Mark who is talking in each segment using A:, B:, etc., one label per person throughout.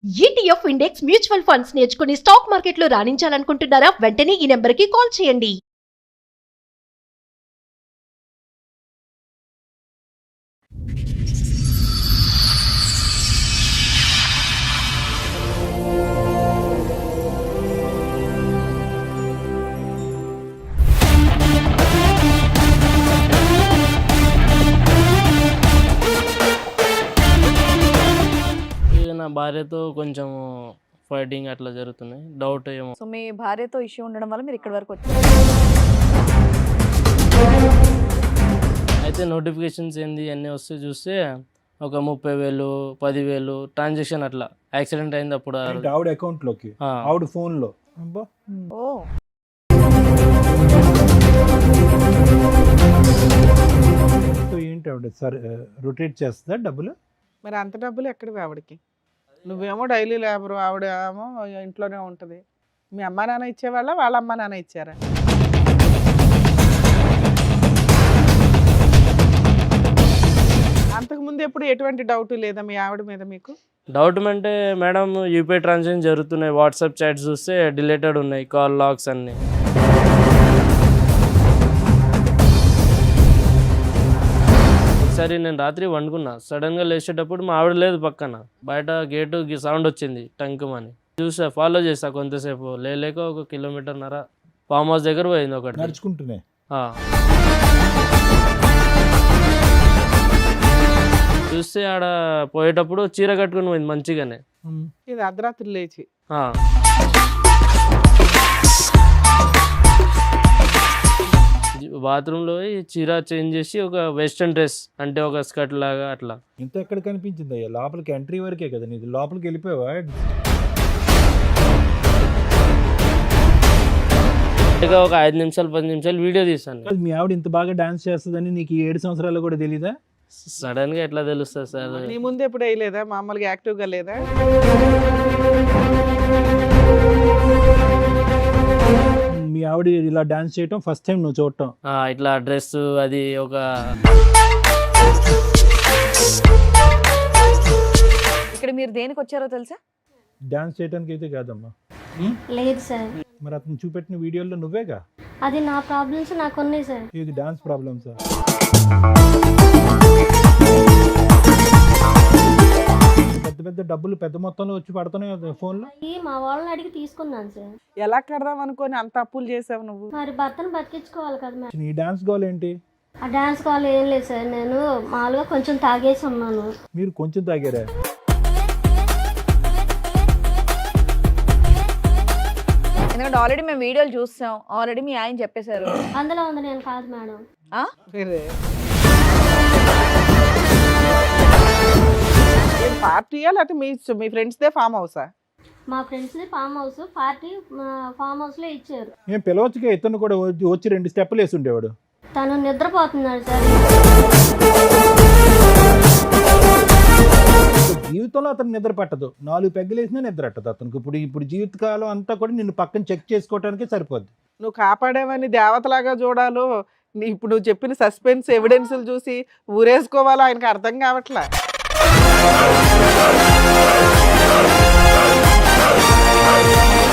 A: ETF index mutual funds నేర్చుకుని stock మార్కెట్లో రాణించాలనుకుంటున్నారా? వెంటనే ఈ నెంబర్కి కాల్ చేయండి.
B: ఇక నా భార్యతో కొంచెం ఫైటింగ్ అట్లా జరుగుతున్నాయి. డౌట్ ఏమో.
C: సో మీ భార్యతో ఇష్యూ ఉండడం వల్ల మీరు ఇక్కడి వరకు వచ్చారు.
B: అయితే నోటిఫికేషన్స్ ఏంది అన్నీ వస్తే చూస్తే ఒక 30,000 10,000 ట్రాన్సాక్షన్ అట్లా యాక్సిడెంట్ అయింది అప్పుడు.
D: అంటే ఆవిడ అకౌంట్ లోకి
B: ఆ,
D: ఆవిడ ఫోన్ లో అబ్బా.
C: ఓ
D: సో ఏంటి ఆవిడ సరే రొటేట్ చేస్తుందా డబ్బులు?
E: మరి అంత డబ్బులు ఎక్కడివి ఆవిడకి? నువ్వేమో డైలీ లేబరు, ఆవిడ ఏమో ఇంట్లోనే ఉంటుంది. మీ అమ్మా నాన్న ఇచ్చేవాళ్ళ, వాళ్ళ అమ్మా నాన్న ఇచ్చారా? అంతకుముందు ఎప్పుడు ఎటువంటి డౌట్ లేదా మీ ఆవిడ మీద మీకు?
B: డౌట్ అంటే మేడం యూపీఐ ట్రాన్సాక్షన్ జరుగుతున్నాయి. వాట్సాప్ చాట్స్ చూస్తే డిలేటెడ్ ఉన్నాయి, కాల్ లాగ్స్ అన్నీ. ఒకసారి నేను రాత్రి వండుకున్నా, సడన్గా లేచేటప్పుడు మా ఆవిడ లేదు పక్కన. బయట గేటు సౌండ్ వచ్చింది టంకుమని. చూసా, ఫాలో చేసా కొంతసేపు. లేక 1 కిలోమీటర్న్నర ఫామ్ హౌస్ దగ్గర పోయింది ఒకటి.
D: నడుచుకుంటూనే
B: ఆ. చూస్తే ఆడ పోయేటప్పుడు చీర కట్టుకుని పోయింది మంచిగానే.
E: ఇది అర్ధరాత్రి లేచి
B: ఆ. బాత్రూంలో పోయి చీర చేంజ్ చేసి ఒక వెస్ట్రన్ డ్రెస్ అంటే ఒక స్కర్ట్ లాగా అట్లా.
D: ఇంత ఎక్కడ కనిపించింది అయ్యా? లోపలికి ఎంట్రీ వరకే కదా నీది, లోపలికి వెళ్ళిపోయావా?
B: ఇక ఒక 5 నిమిషాలు 10 నిమిషాలు వీడియో తీసాను.
D: కాదు, మీ ఆవిడ ఇంత బాగా డాన్స్ చేస్తుందని నీకు ఈ 7 సంవత్సరాలు కూడా తెలీదా?
B: సడన్ గా ఎట్లా తెలుస్తుంది సార్?
E: నీ ముందు ఎప్పుడు వేయలేదా? మామూలుగా యాక్టివ్గా లేదా?
D: మీ ఆవిడ ఇలా డాన్స్ చేయటం ఫస్ట్ టైం నువ్వు చూడటం?
B: ఇట్లా డ్రెస్ అది ఒక
C: ఇక్కడ మీరు దేనికి వచ్చారో తెలుసా?
D: డాన్స్ చేయడానికి అయితే కాదమ్మా.
F: లేదు సార్,
D: మరి అతను చూపెట్టిన వీడియోలో నువ్వేగా.
F: అది నా ప్రాబ్లమ్స్ నాకు ఉన్నాయి సార్.
D: ఇది డాన్స్ ప్రాబ్లమ్స్. పెద్ద పెద్ద డబ్బులు పెద్ద మొత్తంలో వచ్చి పడుతున్నాయి ఫోన్లో.
F: అయ్యి మా వాళ్ళని అడిగి తీసుకున్నాను సార్.
E: ఎలా కడదాం అనుకొని అంత అప్పులు చేసావు నువ్వు?
F: మరి భర్తను బతికించుకోవాలి కదా మేడం.
D: నీ డాన్స్ గోల్ ఏంటి?
F: ఆ డాన్స్ కాల్ ఏం లేదు సార్, నేను మామూలుగా కొంచెం తాగేసి ఉన్నాను.
D: మీరు కొంచెం తాగారా?
C: ఎందుకంటే ఆల్రెడీ మేము వీడియోలు చూస్తాం, ఆల్రెడీ మీ ఆయన చెప్పేశారు.
F: అందులో ఉంది, నేను కాదు మేడం.
C: ఆ?
E: ఇదే. ఏం పార్టీయా లేకపోతే మీ ఫ్రెండ్స్దే ఫామ్ హౌసా?
F: మా ఫ్రెండ్స్ది ఫామ్ హౌస్, పార్టీ ఫామ్ హౌస్లో ఇచ్చారు.
D: ఏం పిలవచ్చుగా, ఇతను కూడా వచ్చి 2 స్టెప్పులు వేసి ఉండేవాడు.
F: తను నిద్రపోతున్నాడు సార్.
D: జీవితంలో అతను నిద్ర పట్టదు, 4 పెగ్గలు వేసినా నిద్ర పట్టదు అతనికి. ఇప్పుడు జీవితకాలం అంతా కూడా నిన్ను పక్కన చెక్ చేసుకోవడానికి సరిపోద్ది.
E: నువ్వు కాపాడేవని దేవతలాగా చూడాలో, ఇప్పుడు నువ్వు చెప్పిన సస్పెన్స్ ఎవిడెన్స్లు చూసి ఊరేసుకోవాలో ఆయనకి అర్థం కావట్లే.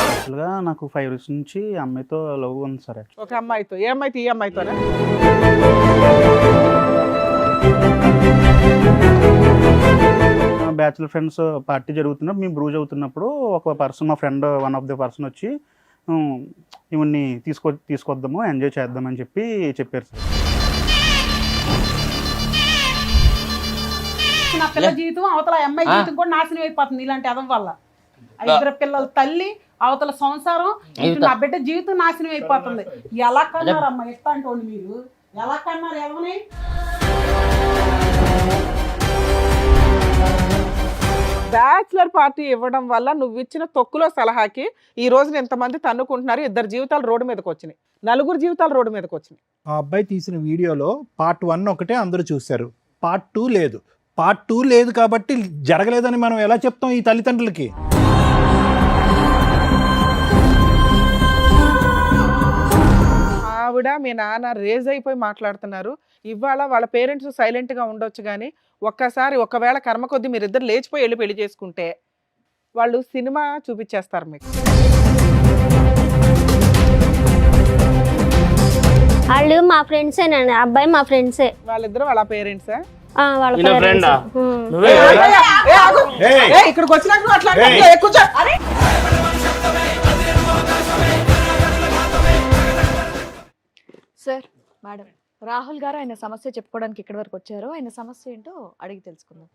G: యాక్చువల్గా నాకు 5 ఇయర్స్ నుంచి అమ్మాయితో లవ్ ఉంది సార్.
E: ఒక అమ్మాయితో? ఏ అమ్మాయితో? ఈ అమ్మాయితోనా?
G: బ్యాచులర్ ఫ్రెండ్స్ పార్టీ జరుగుతున్నప్పుడు మేము బ్రూజ్ అవుతున్నప్పుడు ఒక పర్సన్, మా friend one of the person వచ్చి ఇవన్నీ తీసుకొద్దాము, ఎంజాయ్ చేద్దామని చెప్పారు సార్.
H: నా పిల్ల జీవితం అవతల అమ్మాయి జీవితం కూడా నాశనం అయిపోతుంది ఇలాంటి అదం వల్ల. 5 పిల్లల తల్లి, అవతల సంసారం, ఇటు నా బిడ్డ జీవితం నాశనం అయిపోతుంది. ఎలా కన్నారు అమ్మ ఇట్లాంటి వాళ్ళు? మీరు ఎలా కన్నారు ఎవరిని?
E: బ్యాచులర్ పార్టీ ఇవ్వడం వల్ల నువ్వు ఇచ్చిన తొక్కులో సలహాకి ఈ రోజున ఎంతమంది తన్నుకుంటున్నారు? 2 జీవితాలు రోడ్డు మీదకి వచ్చినాయి, 4 జీవితాలు రోడ్డు మీదకి వచ్చినాయి.
D: ఆ అబ్బాయి తీసిన వీడియోలో పార్ట్ 1 ఒకటే అందరూ చూశారు, పార్ట్ 2 లేదు. పార్ట్ 2 లేదు కాబట్టి జరగలేదని మనం ఎలా చెప్తాం ఈ తల్లిదండ్రులకి?
E: ఆవిడ మీ నాన్న రేజ్ అయిపోయి మాట్లాడుతున్నారు. ఇవాళ వాళ్ళ పేరెంట్స్ సైలెంట్గా ఉండొచ్చు, కానీ ఒకవేళ కర్మ కొద్దీ మీరిద్దరు లేచిపోయి వెళ్ళి పెళ్లి చేసుకుంటే వాళ్ళు సినిమా చూపించేస్తారు మీకు.
F: వాళ్ళు మా ఫ్రెండ్సేనండి, అబ్బాయి మా ఫ్రెండ్సే.
E: వాళ్ళిద్దరు వాళ్ళ పేరెంట్సా?
F: వాళ్ళ
B: ఈయన
F: parents.
B: ఫ్రెండా? నువ్వే
E: ఇక్కడికి వచ్చినాక నువ్వు అట్లా కూర్చో.
C: సార్, మేడం, రాహుల్ గారు ఆయన సమస్య చెప్పుకోవడానికి ఇక్కడి వరకు వచ్చారు. ఆయన సమస్య ఏంటో అడిగి తెలుసుకుందాం.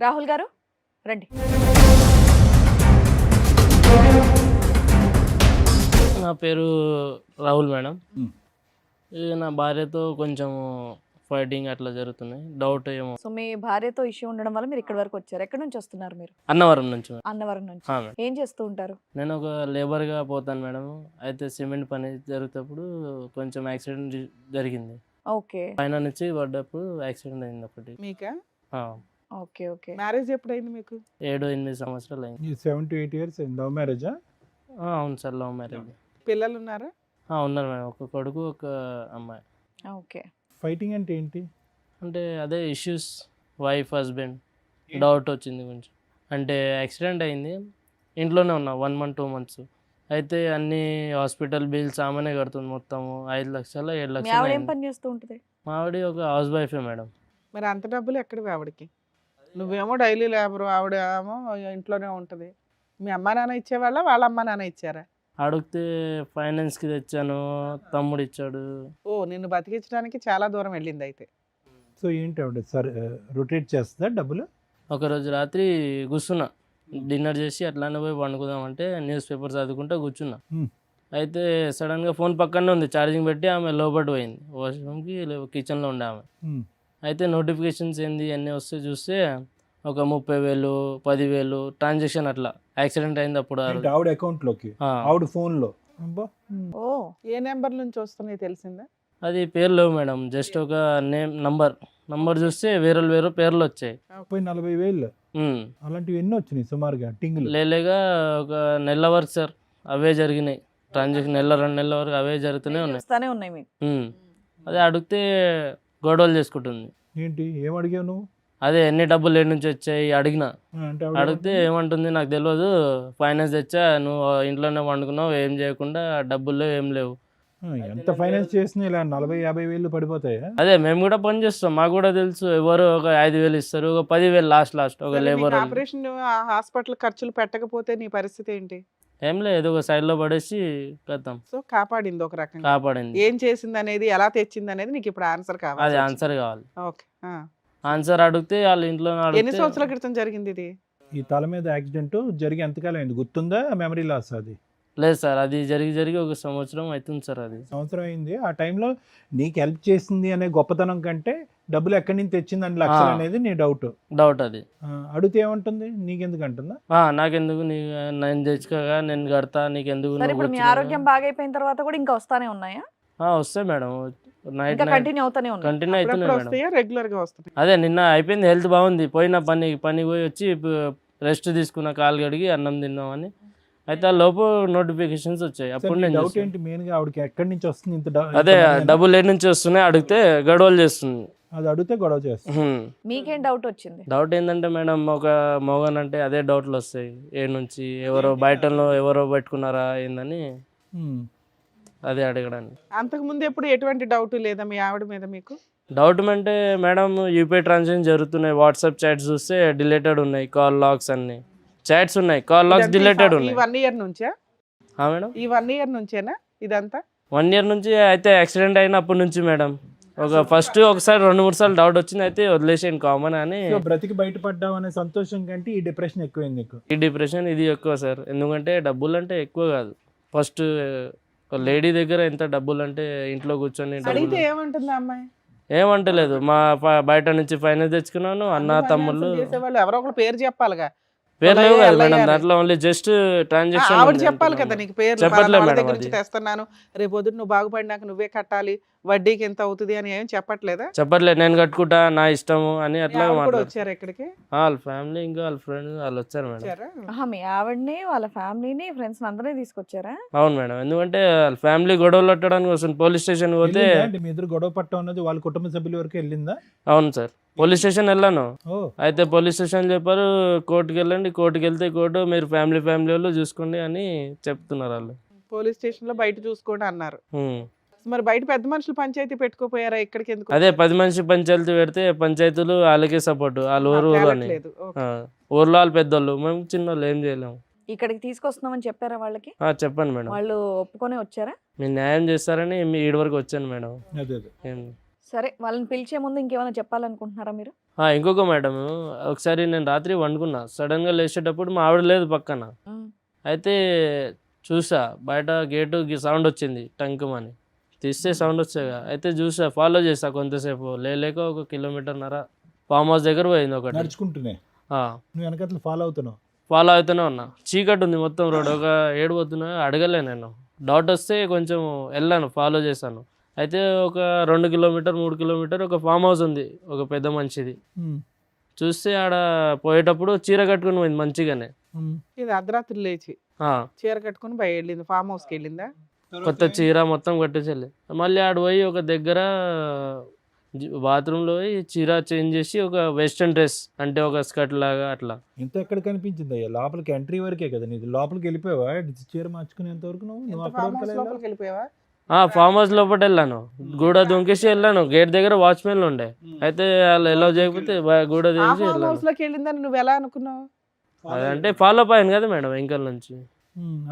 C: రాహుల్ గారు రండి.
B: నా పేరు రాహుల్ మేడం. నా భార్యతో కొంచెం ఫైటింగ్ అట్లా జరుగుతున్నాయి, డౌట్ ఏమో.
C: సో మీ భార్యతో ఇష్యూ ఉండడం వల్ల మీరు ఇక్కడి వరకు వచ్చారు. ఎక్కడి నుంచి వస్తున్నారు మీరు?
B: అన్నవరం నుంచి మేడం.
C: అన్నవరం నుంచి.
B: మేడం.
C: ఏం చేస్తూ ఉంటారు?
B: నేను ఒక లేబర్గా పోతాను మేడం. అయితే సిమెంట్ పని జరుగుతప్పుడు కొంచెం యాక్సిడెంట్ జరిగింది.
C: ఓకే
B: పైన నుంచి పడ్డప్పుడు యాక్సిడెంట్ అయింది ఒకటి.
E: మీకా?
B: ఆ,
C: ఓకే ఓకే.
E: మ్యారేజ్ ఎప్పుడైంది మీకు?
B: 7-8 సంవత్సరాలు అయింది.
D: ఈ 7 to 8 years లవ్ మ్యారేజా?
B: అవును సార్, లవ్ మ్యారేజ్.
E: పిల్లలు ఉన్నారా?
B: ఉన్నారు మేడం, ఒక కొడుకు ఒక అమ్మాయి.
C: ఓకే.
D: ఫైటింగ్ అంటే ఏంటి?
B: అంటే అదే ఇష్యూస్, వైఫ్ హస్బెండ్ డౌట్ వచ్చింది కొంచెం. అంటే యాక్సిడెంట్ అయింది, ఇంట్లోనే ఉన్నా 1 month 2 months. అయితే అన్ని హాస్పిటల్ బిల్స్ ఆమెనే కడుతుంది, మొత్తము 5 లక్షలు 7
C: మీ
B: లక్షలు
C: ఆవిడ ఏం
B: అయింది.
C: పని చేస్తూ ఉంటుంది?
B: మా ఆవిడ ఒక హౌస్ వైఫే మేడం.
E: మరి అంత డబ్బులు ఎక్కడివి ఆవిడకి? నువ్వేమో డైలీ లేబరు, ఆవిడ ఏమో ఇంట్లోనే ఉంటుంది. మీ అమ్మా నాన్న ఇచ్చేవాళ్ళ, వాళ్ళ అమ్మా నాన్న ఇచ్చారా?
B: అడిగితే ఫైనాన్స్కి తెచ్చాను, తమ్ముడు ఇచ్చాడు.
E: ఓ, నిన్ను బతికించడానికి చాలా దూరం వెళ్ళింది అయితే.
D: సో ఏంటి ఆవిడ సార్ రొటేట్ చేస్తుందా డబ్బులు?
B: ఒకరోజు రాత్రి కూర్చున్నా, డిన్నర్ చేసి అట్లానే పోయి పండుకుందామంటే న్యూస్ పేపర్ చదువుకుంటూ కూర్చున్నా. అయితే సడన్గా ఫోన్ పక్కనే ఉంది, ఛార్జింగ్ పెట్టి ఆమె లోపల పోయింది, వాష్రూమ్కి కిచెన్లో ఉండే ఆమె. అయితే నోటిఫికేషన్స్ ఏంది అన్నీ వస్తే చూస్తే ఒక 30,000 10,000 ట్రాన్సాక్షన్ అట్లా యాక్సిడెంట్ అయింది అప్పుడు.
D: ఆవిడ అకౌంట్ లోకి, ఆవిడ ఫోన్ లో.
E: ఓ, ఏ నెంబర్ నుంచి వస్తున్నాయి తెలిసిందా?
B: అది పేరు లేవు మేడం, జస్ట్ ఒక నంబర్ చూస్తే వేరే పేర్లు వచ్చాయి.
D: 40,000 అలాంటివి ఎన్ని వచ్చినాయి సుమారుగా? టింగులు
B: లేలేగా ఒక నెల వరకు సార్ అవే జరిగినాయి ట్రాన్సాక్షన్, 1-2 నెలల వరకు అవే జరుగుతూనే ఉన్నాయి.
C: వస్తానే ఉన్నాయి మీకు.
B: అదే అడిగితే గొడవలు చేసుకుంటుంది.
D: ఏంటి ఏం అడిగావు నువ్వు?
B: అదే ఎన్ని డబ్బులు ఏడు నుంచి వచ్చాయి అడిగినా.
D: అంటే
B: అడిగితే ఏమంటుంది, నాకు తెలియదు, ఫైనాన్స్ తెచ్చా, నువ్వు ఇంట్లోనే వండుకున్నావు, ఏం చేయకుండా డబ్బులు ఏం లేవు.
D: ఎంత ఫైనాన్స్ చేసినా ఇలా 40,000-50,000 పడిపోతాయా?
B: అదే మేము కూడా పని చేస్తాం, మాకు కూడా తెలుసు. ఎవరు ఒక 5,000 ఇస్తారు, ఒక 10,000 లాస్ట్ ఒక లేబర్.
E: ఆపరేషన్ హాస్పిటల్ ఖర్చులు పెట్టకపోతే నీ పరిస్థితి ఏంటి?
B: ఏం లేదు, ఏదో ఒక సైడ్ లో పడేసి కథం.
E: సో కాపాడింది ఒక రకంగా.
B: కాపాడింది.
E: ఏం చేసింది అనేది, ఎలా తెచ్చింది అనేది నీకు ఇప్పుడు ఆన్సర్ కావాలి.
B: అది ఆన్సర్ కావాలి.
E: ఓకే.
B: ఆన్సర్ అడిగితే వాళ్ళ ఇంట్లో
E: ఎన్ని సంవత్సరాల క్రితం జరిగింది ఇది?
D: ఈ తల మీద యాక్సిడెంట్ జరిగి ఎంతకాలం అయింది గుర్తుందా? మెమరీ లాస్ అది?
B: లేదు సార్, అది జరిగి ఒక సంవత్సరం అవుతుంది సార్. అది
D: సంవత్సరం అయింది. ఆ టైంలో నీకు హెల్ప్ చేసింది అనే గొప్పతనం కంటే డబ్బులు ఎక్కడి నుంచి తెచ్చింది అని లక్షలు అనేది నీ డౌట్.
B: అది
D: అడిగితే ఏమంటుంది? నీకెందుకు అంటుందా?
B: నాకెందుకు, నేను తెచ్చుకోగా నేను కడతా, నీకెందుకు.
C: సరే, ఇప్పుడు మీ ఆరోగ్యం బాగైపోయిన తర్వాత కూడా ఇంకా వస్తానే ఉన్నాయా?
B: వస్తాయి మేడం, నైట్
C: కంటిన్యూ అవుతానే ఉన్నాయి.
B: కంటిన్యూ అవుతున్నాయి మేడం.
E: వస్తాయా, రెగ్యులర్ గా వస్తాయి?
B: అదే నిన్న అయిపోయింది, హెల్త్ బాగుంది, పోయిన పని పోయి వచ్చి రెస్ట్ తీసుకున్న, కాలు కడిగి అన్నం తిన్నామని. అయితే ఆ లోపు నోటిఫికేషన్స్ వచ్చాయి. అప్పుడు నేను
D: డౌట్ ఏంటి మెయిన్ గా ఆవిడకి ఎక్కడి నుంచి వస్తుంది ఇంత
B: అదే డబ్బులు ఏ నుంచి వస్తున్నాయి అడిగితే గొడవలు చేస్తుంది.
D: అది అడిగితే గొడవ చేస్తుంది.
C: మీకేం డౌట్ వచ్చింది?
B: డౌట్ ఏంటంటే మేడం, ఒక మోగన్ అంటే అదే డౌట్లు వస్తాయి, ఏ నుంచి ఎవరో బయటలో ఎవరో పెట్టుకున్నారా ఏందని అదే అడగడానికి.
E: అంతకు ముందు ఎప్పుడు ఎటువంటి డౌట్ లేదా మీ ఆవిడ మీద మీకు?
B: డౌట్ అంటే మేడం, యూపీఐ ట్రాన్సాక్షన్ జరుగుతున్నాయి, వాట్సాప్ చాట్స్ చూస్తే డిలేటెడ్ ఉన్నాయి, కాల్ లాగ్స్ అన్ని చాట్స్ ఉన్నాయి, కాల్ లాగ్స్ డిలేటెడ్ ఉన్నాయి.
E: 1 year నుంచా
B: మేడం?
E: ఈ 1 year నుంచేనా ఇదంతా?
B: 1 year నుంచి. అయితే యాక్సిడెంట్ అయినప్పటి నుంచి మేడం, ఫస్ట్ ఒకసారి 2-3 సార్లు డౌట్ వచ్చింది, అయితే వదిలేసాను కామన్ అని.
D: బ్రతికి బయటపడ్డావు అనే సంతోషం కంటే ఈ డిప్రెషన్ ఎక్కువైంది నీకు?
B: ఈ డిప్రెషన్ ఇది ఎక్కువ సార్, ఎందుకంటే డబ్బులు అంటే ఎక్కువ కాదు. ఫస్ట్ లేడీ దగ్గర ఎంత డబ్బులు అంటే ఇంట్లో కూర్చొని
E: అడిగితే ఏమంటుంది అమ్మాయి?
B: ఏమంటలేదు, బయట నుంచి ఫైనాన్స్ తెచ్చుకున్నాను, అన్న తమ్ముళ్ళు
E: చేసేవాళ్ళు ఎవరో ఒకరు పేరు చెప్పాలిగా.
B: పేరు లేవు కదా మేడం దాంట్లో, ఓన్లీ జస్ట్ ట్రాన్సాక్షన్.
E: ఆవిడ చెప్పాలి కదా నీకు పేరు,
B: చెప్పట్లేదు
E: వాళ్ళ
B: మేడం.
E: దగ్గర నుంచి తెస్తున్నాను, రేపు పొద్దున్న నువ్వు బాగుపడినాక నువ్వే కట్టాలి వడ్డీకి ఎంత అవుతుంది అని ఏం చెప్పట్లేదా?
B: చెప్పట్లేదు, నేను కట్టుకుంటా నా ఇష్టము అని అట్లా
E: ఆవిడ కూడా
B: మాట్లాడు.
E: వచ్చారు ఇక్కడికి?
B: వాళ్ళ ఫ్యామిలీ ఇంకా వాళ్ళ ఫ్రెండ్స్ వాళ్ళు వచ్చారు మేడం.
E: వచ్చారా?
C: మీ ఆవిడని వాళ్ళ ఫ్యామిలీని ఫ్రెండ్స్ అందరినీ తీసుకొచ్చారా?
B: అవును మేడం, ఎందుకంటే వాళ్ళ ఫ్యామిలీ గొడవలు పెట్టడానికి వస్తుంది. పోలీస్ స్టేషన్ పోతే
D: వెళ్ళిందా అంటే మీ ఇద్దరు గొడవ పట్టం అన్నది వాళ్ళ కుటుంబ సభ్యుల వరకు వెళ్ళిందా?
B: అవును సార్, పోలీస్ స్టేషన్ వెళ్ళాను.
D: ఓ
B: అయితే పోలీస్ స్టేషన్ చెప్పారు కోర్టుకి వెళ్ళండి, కోర్టుకి వెళ్తే కోర్టు మీరు ఫ్యామిలీ వాళ్ళు చూసుకోండి అని చెప్తున్నారు వాళ్ళు.
E: పోలీస్ స్టేషన్ లో బయట చూసుకోండి అన్నారు.
B: ఉమ్.
E: మరి బయట పెద్ద మనుషులు పంచాయతీ పెట్టుకోపోయారా? ఇక్కడికి ఎందుకు
B: అదే 10 మనిషి పంచాయతీ పెడితే పంచాయతీలు వాళ్ళకే సపోర్ట్, వాళ్ళ ఊరు అని.
E: తేలట్లేదు? ఓకే.
B: ఊర్లో వాళ్ళు పెద్దోళ్ళు, మేము చిన్నోళ్ళు ఏం చేయలేము.
C: ఇక్కడికి తీసుకొస్తున్నామని చెప్పారా వాళ్ళకి?
B: చెప్పండి మేడం,
C: వాళ్ళు ఒప్పుకొని వచ్చారా?
B: మీరు న్యాయం చేస్తారని మీ ఈడి వరకు వచ్చాను మేడం.
D: అదే అదే
C: సరే, వాళ్ళని పిలిచే ముందు ఇంకేమైనా చెప్పాలనుకుంటున్నారా మీరు?
B: ఇంకొక మేడం, ఒకసారి నేను రాత్రి వండుకున్నా, సడన్ గా లేచేటప్పుడు మా ఆవిడ లేదు పక్కన. అయితే చూసా బయట గేటు సౌండ్ వచ్చింది, టంకుమని తీస్తే సౌండ్ వచ్చాగా. అయితే చూసా, ఫాలో చేసా కొంతసేపు, లేక 1 కిలోమీటర్న్నర ఫామ్ హౌస్ దగ్గర పోయింది ఒకటి.
D: నడుచుకుంటూనే నువ్వు వెనకట్లు ఫాలో అవుతున్నావు?
B: ఫాలో అవుతూనే ఉన్నా, చీకటి ఉంది మొత్తం రోడ్, ఒక 7 పోతున్నా, అడగలే నేను. డౌట్ వస్తే కొంచెం వెళ్ళాను, ఫాలో చేశాను. అయితే ఒక 2 కిలోమీటర్ 3 కిలోమీటర్ ఒక ఫామ్ హౌస్ ఉంది, ఒక పెద్ద మనిషిది. చూస్తే ఆడ పోయేటప్పుడు చీర కట్టుకుని పోయింది మంచిగానే.
E: ఇది అర్ధరాత్రి లేచి చీర కట్టుకుని బయట వెళ్ళింది, ఫామ్ హౌస్కి వెళ్ళిందా?
B: కొత్త చీర మొత్తం కట్టేసి మళ్ళీ ఆడ పోయి ఒక దగ్గర బాత్రూంలో పోయి చీర చేంజ్ చేసి ఒక వెస్ట్రన్ డ్రెస్ అంటే ఒక స్కర్ట్ లాగా అట్లా.
D: ఇంత ఎక్కడ కనిపించింది అయ్యా? లోపలికి ఎంట్రీ వరకే కదా నీది, లోపలికి వెళ్ళిపోయావా చీర మార్చుకునేంత వరకు? నువ్వు అక్కడ
E: ఫామ్
D: వరకు
E: హౌస్
D: వెళ్ళావా?
E: లోపలికి వెళ్ళిపోయావా?
B: ఫామ్ హౌస్ లోపల వెళ్ళాను, గూడ దుంకేసి వెళ్ళాను. గేట్ దగ్గర వాచ్మెన్లు ఉండే, అయితే వాళ్ళు ఎలా చేయకపోతే గూడ
E: ఆ
B: దించి
E: ఫామ్
B: వెళ్ళాను.
E: హౌస్ లోకి వెళ్ళిందని నువ్వు ఎలా అనుకున్నావు?
B: అదంటే ఫాలో అప్ అయ్యాను కదా మేడం వెంకల్ నుంచి.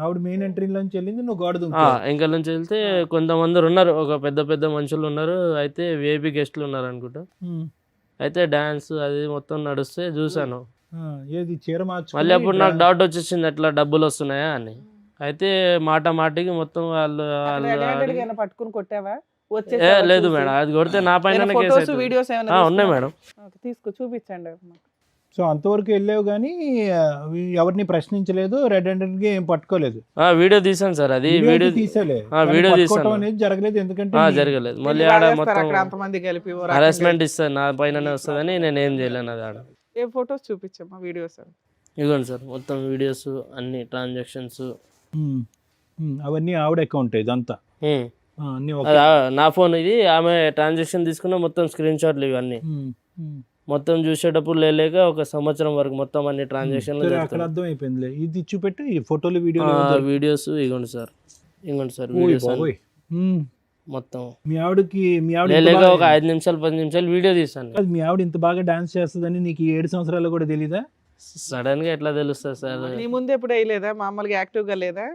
D: ఆవిడ మెయిన్ ఎంట్రీ నుంచి వెళ్ళింది, నువ్వు గోడ దుంకావు.
B: వెంకల్ నుంచి వెళ్తే కొంతమంది ఉన్నారు, ఒక పెద్ద మనుషులు ఉన్నారు, అయితే విఐపి గెస్ట్లు ఉన్నారు అనుకుంటా. అయితే డాన్స్ అది మొత్తం నడుస్తే చూసాను.
D: ఏది చీర మార్చు?
B: మళ్ళీ అప్పుడు నాకు డౌట్ వచ్చేసింది, ఎట్లా డబ్బులు వస్తున్నాయా అని. అయితే మాటికి మొత్తం వాళ్ళు
E: పట్టుకుని కొట్టావా?
B: లేదు మేడం, అది కొడితే నా పైన
E: ఫోటోస్ వీడియోస్ ఏమైనా
B: ఉన్నాయి మేడం.
E: తీసుకో చూపించండి.
D: సో అంతవరకు వెళ్ళావు కానీ ఎవరిని ప్రశ్నించలేదు, రెడ్ హ్యాండెడ్ గా ఏం పట్టుకోలేదు.
B: వీడియో తీసాను సార్, అది వీడియో
D: తీసేలే,
B: వీడియో
D: పట్టుకోవటం
B: తీసాను
D: అనేది జరగలేదు. ఎందుకంటే
B: జరగలేదు. మళ్ళీ ఆడ మొత్తం
E: అక్కడ అంతమంది కలిపి
B: హరాస్మెంట్ ఇస్తారు, నా పైననే వస్తుందని నేను ఏం చేయలేను. అది ఆడ
E: ఏ ఫోటోస్ చూపించమ్మా, వీడియోస్
B: ఇదిగోండి సార్, మొత్తం వీడియోస్ అన్ని ట్రాన్సాక్షన్స్
D: అవన్నీ ఆవిడ అకౌంట్ ఇదంతా అన్ని
B: నా ఫోన్ ఇది. ఆమె ట్రాన్సాక్షన్ తీసుకున్న మొత్తం స్క్రీన్ షాట్లు ఇవన్నీ మొత్తం చూసేటప్పుడు లేక 1 సంవత్సరం వరకు మొత్తం అన్ని ట్రాన్సాక్షన్
D: అక్కడ అర్థం అయిపోయింది. ఇది చూపెట్టి ఈ ఫోటోలు
B: వీడియోస్ ఇగోండి సార్, వీడియోస్ మొత్తం.
D: మీ ఆవిడకి
B: లేక ఒక 5 నిమిషాలు 10 నిమిషాలు వీడియో తీసాను.
D: మీ ఆవిడ ఇంత బాగా డాన్స్ చేస్తుందని నీకు 7 సంవత్సరాలు కూడా తెలీదా?
B: సడన్ గా ఎట్లా తెలుస్తుంది సార్?
E: నీ ముందు ఎప్పుడు వేయలేదా? మామూలుగా యాక్టివ్ గా లేదా?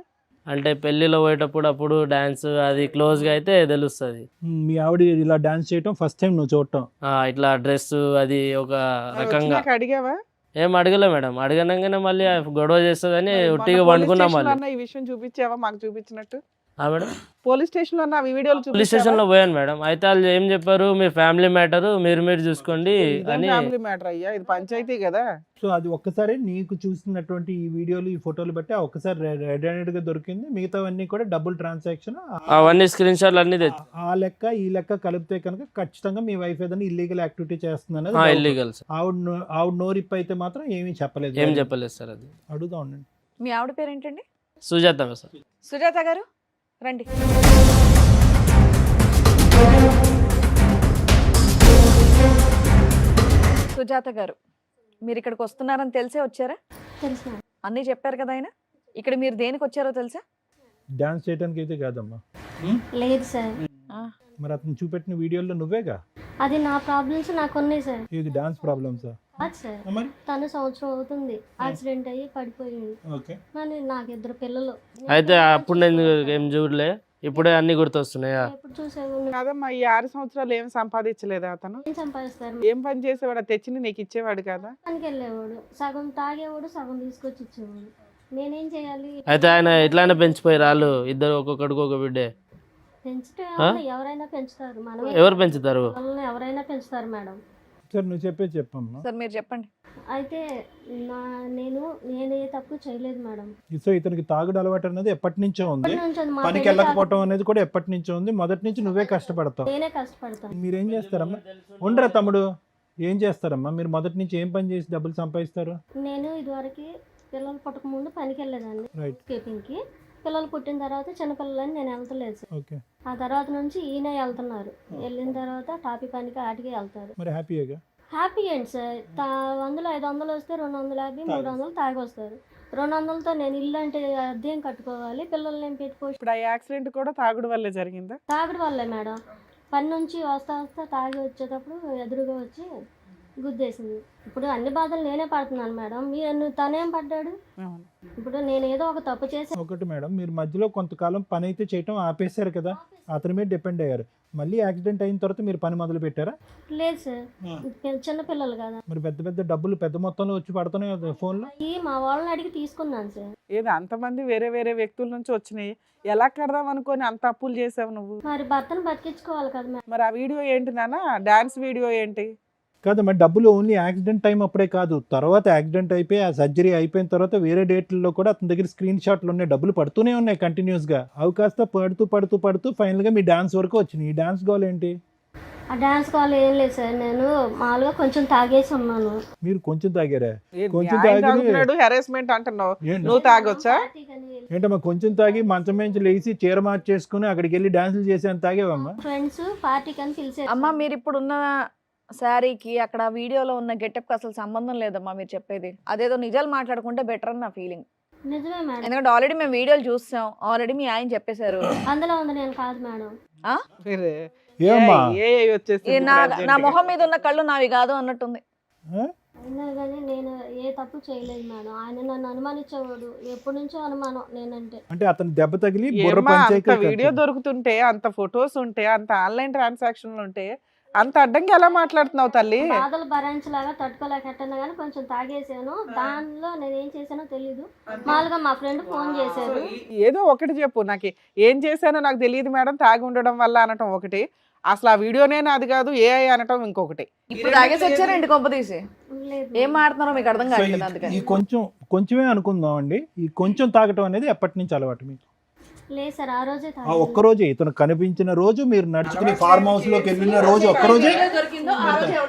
B: అంటే పెళ్లిలో పోయేటప్పుడు అప్పుడు డాన్స్ అది క్లోజ్ గా అయితే తెలుస్తుంది.
D: మీ ఆవిడ ఇలా డాన్స్ చేయటం ఫస్ట్ టైం నువ్వు చూడటం?
B: ఇట్లా డ్రెస్ అది ఒక రకంగా.
E: అడిగావా?
B: ఏం అడగలే మేడం, అడగనంగానే మళ్ళీ గొడవ చేస్తుందని ఉట్టిగా వండుకున్నాం. మళ్ళీ
E: ఈ విషయం చూపించావా మాకు చూపించినట్టు?
B: మేడం
E: పోలీస్ స్టేషన్ లో ఈ వీడియోలు
B: పోలీస్ స్టేషన్ లో పోయాను మేడం. అయితే వాళ్ళు ఏం చెప్పారు, మీ ఫ్యామిలీ మ్యాటర్ మీరు చూసుకోండి అని.
E: ఫ్యామిలీ మ్యాటర్ అయ్యా, ఇది పంచాయతీ కదా.
D: సో అది ఒక్కసారి నీకు చూసినటువంటి ఈ వీడియోలు ఈ ఫోటోలు బట్టి ఒక్కసారి రెడ్ హ్యాండెడ్ గా దొరికింది. మిగతావన్నీ కూడా డబుల్ ట్రాన్సాక్షన్,
B: అవన్నీ స్క్రీన్ షాట్లు అన్ని తెచ్చి
D: ఆ లెక్క ఈ లెక్క కలిపితే కనుక ఖచ్చితంగా మీ వైఫ్ ఏదైనా ఇల్లీగల్ యాక్టివిటీ చేస్తుంది.
B: ఇల్లీగల్.
D: ఆవిడ నోరిప్ అయితే మాత్రం ఏమీ చెప్పలేదు.
B: ఏం చెప్పలేదు సార్. అది
D: అడుగుతా ఉండండి.
C: మీ ఆవిడ పేరు ఏంటండి?
B: సుజాత సార్.
C: సుజాత గారు రండి. సుజాత గారు, మీరు ఇక్కడికి వస్తున్నారని తెలిసే వచ్చారా?
F: తెలుసు.
C: అన్నీ చెప్పారు కదా ఆయన. ఇక్కడ మీరు దేనికి వచ్చారో తెలుసా?
D: డాన్స్ చేయడానికి అయితే కాదమ్మా.
F: లేదు సార్.
D: మరి అతను చూపెట్టిన వీడియోలో నువ్వేగా?
F: అది నా ప్రాబ్లమ్స్ నాకు ఉన్నాయి సార్.
D: ఇది డాన్స్ ప్రాబ్లమ్సా?
F: అది సార్, తను సంవత్సరం అవుతుంది యాక్సిడెంట్ అయ్యి పడిపోయింది. మరి నాకు 2 పిల్లలు.
B: అయితే అప్పుడు నేను ఏం చూడలే, ఇప్పుడే అన్ని గుర్తొస్తున్నాయా?
F: ఎప్పుడు చూసావు?
E: కాదమ్మా, ఈ 6 సంవత్సరాలు ఏం సంపాదించలేదా అతను?
F: ఏం సంపాదిస్తారు?
E: ఏం పని చేసేవాడు? తెచ్చి నీకు ఇచ్చేవాడు కదా?
F: పనికి వెళ్ళేవాడు, సగం తాగేవాడు, సగం తీసుకొచ్చి ఇచ్చేవాడు. నేనేం చేయాలి?
B: అయితే ఆయన ఎట్లానే పెంచిపోయారు వాళ్ళు ఇద్దరు, ఒక్కొక్కడికి ఒక బిడ్డే.
F: పెంచడం ఎవరైనా పెంచుతారు, మనం
B: ఎవరు పెంచుతారు?
F: ఎవరైనా పెంచుతారు మేడం.
D: సార్ నువ్వు చెప్పమ్మా.
C: సార్ మీరు చెప్పండి.
F: అయితే నేను ఏ తప్పు చేయలేదు మేడం.
D: సో ఇతనికి తాగుడు అలవాటు అనేది ఎప్పటి నుంచో ఉంది,
F: ఇప్పటి నుంచి అది మా
D: పనికి
F: పెళ్లి
D: వెళ్ళకపోవటం అనేది కూడా ఎప్పటి నుంచో ఉంది. మొదటి నుంచి నువ్వే కష్టపడతావు.
F: నేనే కష్టపడతాను.
D: మీరేం చేస్తారమ్మా? ఉండరా తమ్ముడు, ఏం చేస్తారమ్మా మీరు? మొదటి నుంచి ఏం పని చేసి డబ్బులు సంపాదిస్తారు?
F: నేను ఇదివరకు పిల్లలు పుట్టక ముందు పనికి వెళ్ళేదాన్ని
D: రైట్,
F: కీపింగ్కి. పిల్లలు పుట్టిన తర్వాత చిన్నపిల్లలని నేను వెళ్తలేదు సార్.
D: ఓకే.
F: ఆ తర్వాత నుంచి ఈయన వెళ్తున్నారు. వెళ్ళిన తర్వాత టాపీ పనికి ఆటికి వెళ్తారు.
D: మరి హ్యాపీగా?
F: హ్యాపీ ఏంటి సార్? 100 500 వస్తే 250 300 తాగి వస్తారు. 200తో నేను ఇల్లు అంటే అద్దెం కట్టుకోవాలి, పిల్లల్ని ఏం పెట్టుకోవచ్చు.
E: ఇప్పుడు ఆ యాక్సిడెంట్ కూడా తాగుడు వల్లే జరిగిందా?
F: తాగడం వల్లే మేడం. పని నుంచి వస్తా తాగి వచ్చేటప్పుడు ఎదురుగా వచ్చి గుద్దేసింది. ఇప్పుడు అన్ని బాధలు నేనే పడుతున్నాను మేడం. తనేం పడ్డాడు?
E: అవును.
F: ఇప్పుడు నేను ఏదో ఒక తప్పు చేసి
D: ఒకటి మేడం, మీరు మధ్యలో కొంతకాలం పని అయితే చేయటం ఆపేశారు కదా, అతని మీద డిపెండ్ అయ్యారు. మళ్ళీ యాక్సిడెంట్ అయిన తర్వాత మీరు పని మొదలు పెట్టారా?
F: లేదు సార్, చిన్న పిల్లలు కదా.
D: మరి పెద్ద పెద్ద డబ్బులు పెద్ద మొత్తంలో వచ్చి పడుతున్నాయి కదా ఫోన్లో.
F: అయ్యి మా వాళ్ళని అడిగి తీసుకున్నాను సార్.
E: ఏది అంతమంది వేరే వేరే వ్యక్తుల నుంచి వచ్చినాయి, ఎలా కడదాం అనుకొని అంత అప్పులు చేసావు నువ్వు?
F: మరి భర్తను బతికించుకోవాలి కదా మేడం.
E: మరి ఆ వీడియో ఏంటి నాన్న? డాన్స్ వీడియో ఏంటి?
D: కాదు మరి డబ్బులు ఓన్లీ యాక్సిడెంట్ టైం అప్పుడే కాదు, తర్వాత యాక్సిడెంట్ అయిపోయి ఆ సర్జరీ అయిపోయిన తర్వాత వేరే డేట్లలో కూడా అతని దగ్గర స్క్రీన్ షాట్లు ఉన్నాయి, డబ్బులు పడుతూనే ఉన్నాయి కంటిన్యూస్గా. అవి కాస్త పడుతూ ఫైనల్గా మీ డాన్స్ వరకు వచ్చినాయి. ఈ డాన్స్ గోల్ ఏంటి?
F: ఆ డాన్స్ కాల్ ఏం లేదు సార్, నేను మామూలుగా కొంచెం తాగేసి ఉన్నాను.
D: మీరు కొంచెం తాగారా?
E: ఏంటి
D: కొంచెం
E: ఆయన
D: తాగి
E: తాగుతున్నాడు, హెరాస్మెంట్ అంటున్నావు,
D: ఏంటి?
E: నువ్వు తాగొచ్చా?
D: ఏంటమ్మా కొంచెం తాగి మంచం నుంచి లేచి చీర మార్చేసుకుని అక్కడికి వెళ్ళి డాన్సులు చేసి అని తాగేవమ్మా?
F: ఫ్రెండ్స్ పార్టీకి అని పిలిచారు.
C: అమ్మ మీరు ఇప్పుడున్న శారీకి అక్కడ వీడియోలో ఉన్న గెటప్కి అసలు సంబంధం లేదమ్మా మీరు చెప్పేది. అదేదో నిజాలు మాట్లాడుకుంటే బెటర్ అని నా ఫీలింగ్.
F: నిజమే మేడం,
C: ఎందుకంటే ఆల్రెడీ మేము వీడియోలు చూసాం, ఆల్రెడీ మీ ఆయన చెప్పేశారు.
F: అందులో ఉంది నేను కాదు మేడం.
E: మీరే
D: ఏమ్మా?
E: వచ్చేసి
C: నా మొహం మీద ఉన్న కళ్ళు నావి కాదు అన్నట్టుంది.
F: అయినా కానీ నేను ఏ తప్పు చేయలేదు మేడం. ఆయన నన్ను అనుమానించేవాడు, ఎప్పటి నుంచో అనుమానం నేనంటే.
D: అంటే అతను దెబ్బ తగిలి బుర్ర పంచాయతీ
E: వీడియో దొరుకుతుంటే, అంత ఫొటోస్ ఉంటే, అంత ఆన్లైన్ ట్రాన్సాక్షన్లు ఉంటే, అంత అడ్డంగా ఎలా మాట్లాడుతున్నావు తల్లి?
F: బాధలు భరించలాగా తట్టుకోలేకట్టన్నా కానీ కొంచెం తాగేసాను. దానిలో నేను ఏం చేశానో తెలీదు. మామూలుగా మా ఫ్రెండ్ ఫోన్ చేశారు.
E: ఏదో ఒకటి చెప్పు, నాకు ఏం చేశానో నాకు తెలియదు మేడం, తాగి ఉండడం వల్ల అనటం ఒకటి, అసలు ఆ వీడియోనే అది కాదు ఏఐ అనటం ఇంకొకటి.
C: ఇప్పుడు తాగేసి వచ్చారండి కొంప తీసి.
F: లేదు
C: ఏం మాట్లాడుతున్నారో మీకు అర్థం కావట్లేదు. అందుకని
D: ఈ కొంచెమే అనుకుందాం అండి. ఈ కొంచెం తాగటం అనేది ఎప్పటి నుంచి అలవాటు మీకు?
F: లేదు సార్, ఆ రోజే
D: ఆ ఒక్కరోజే ఇతను కనిపించిన రోజు, మీరు నడుచుకుని ఫార్మ్ హౌస్ లోకి వెళ్ళిన రోజు ఒక్కరోజే.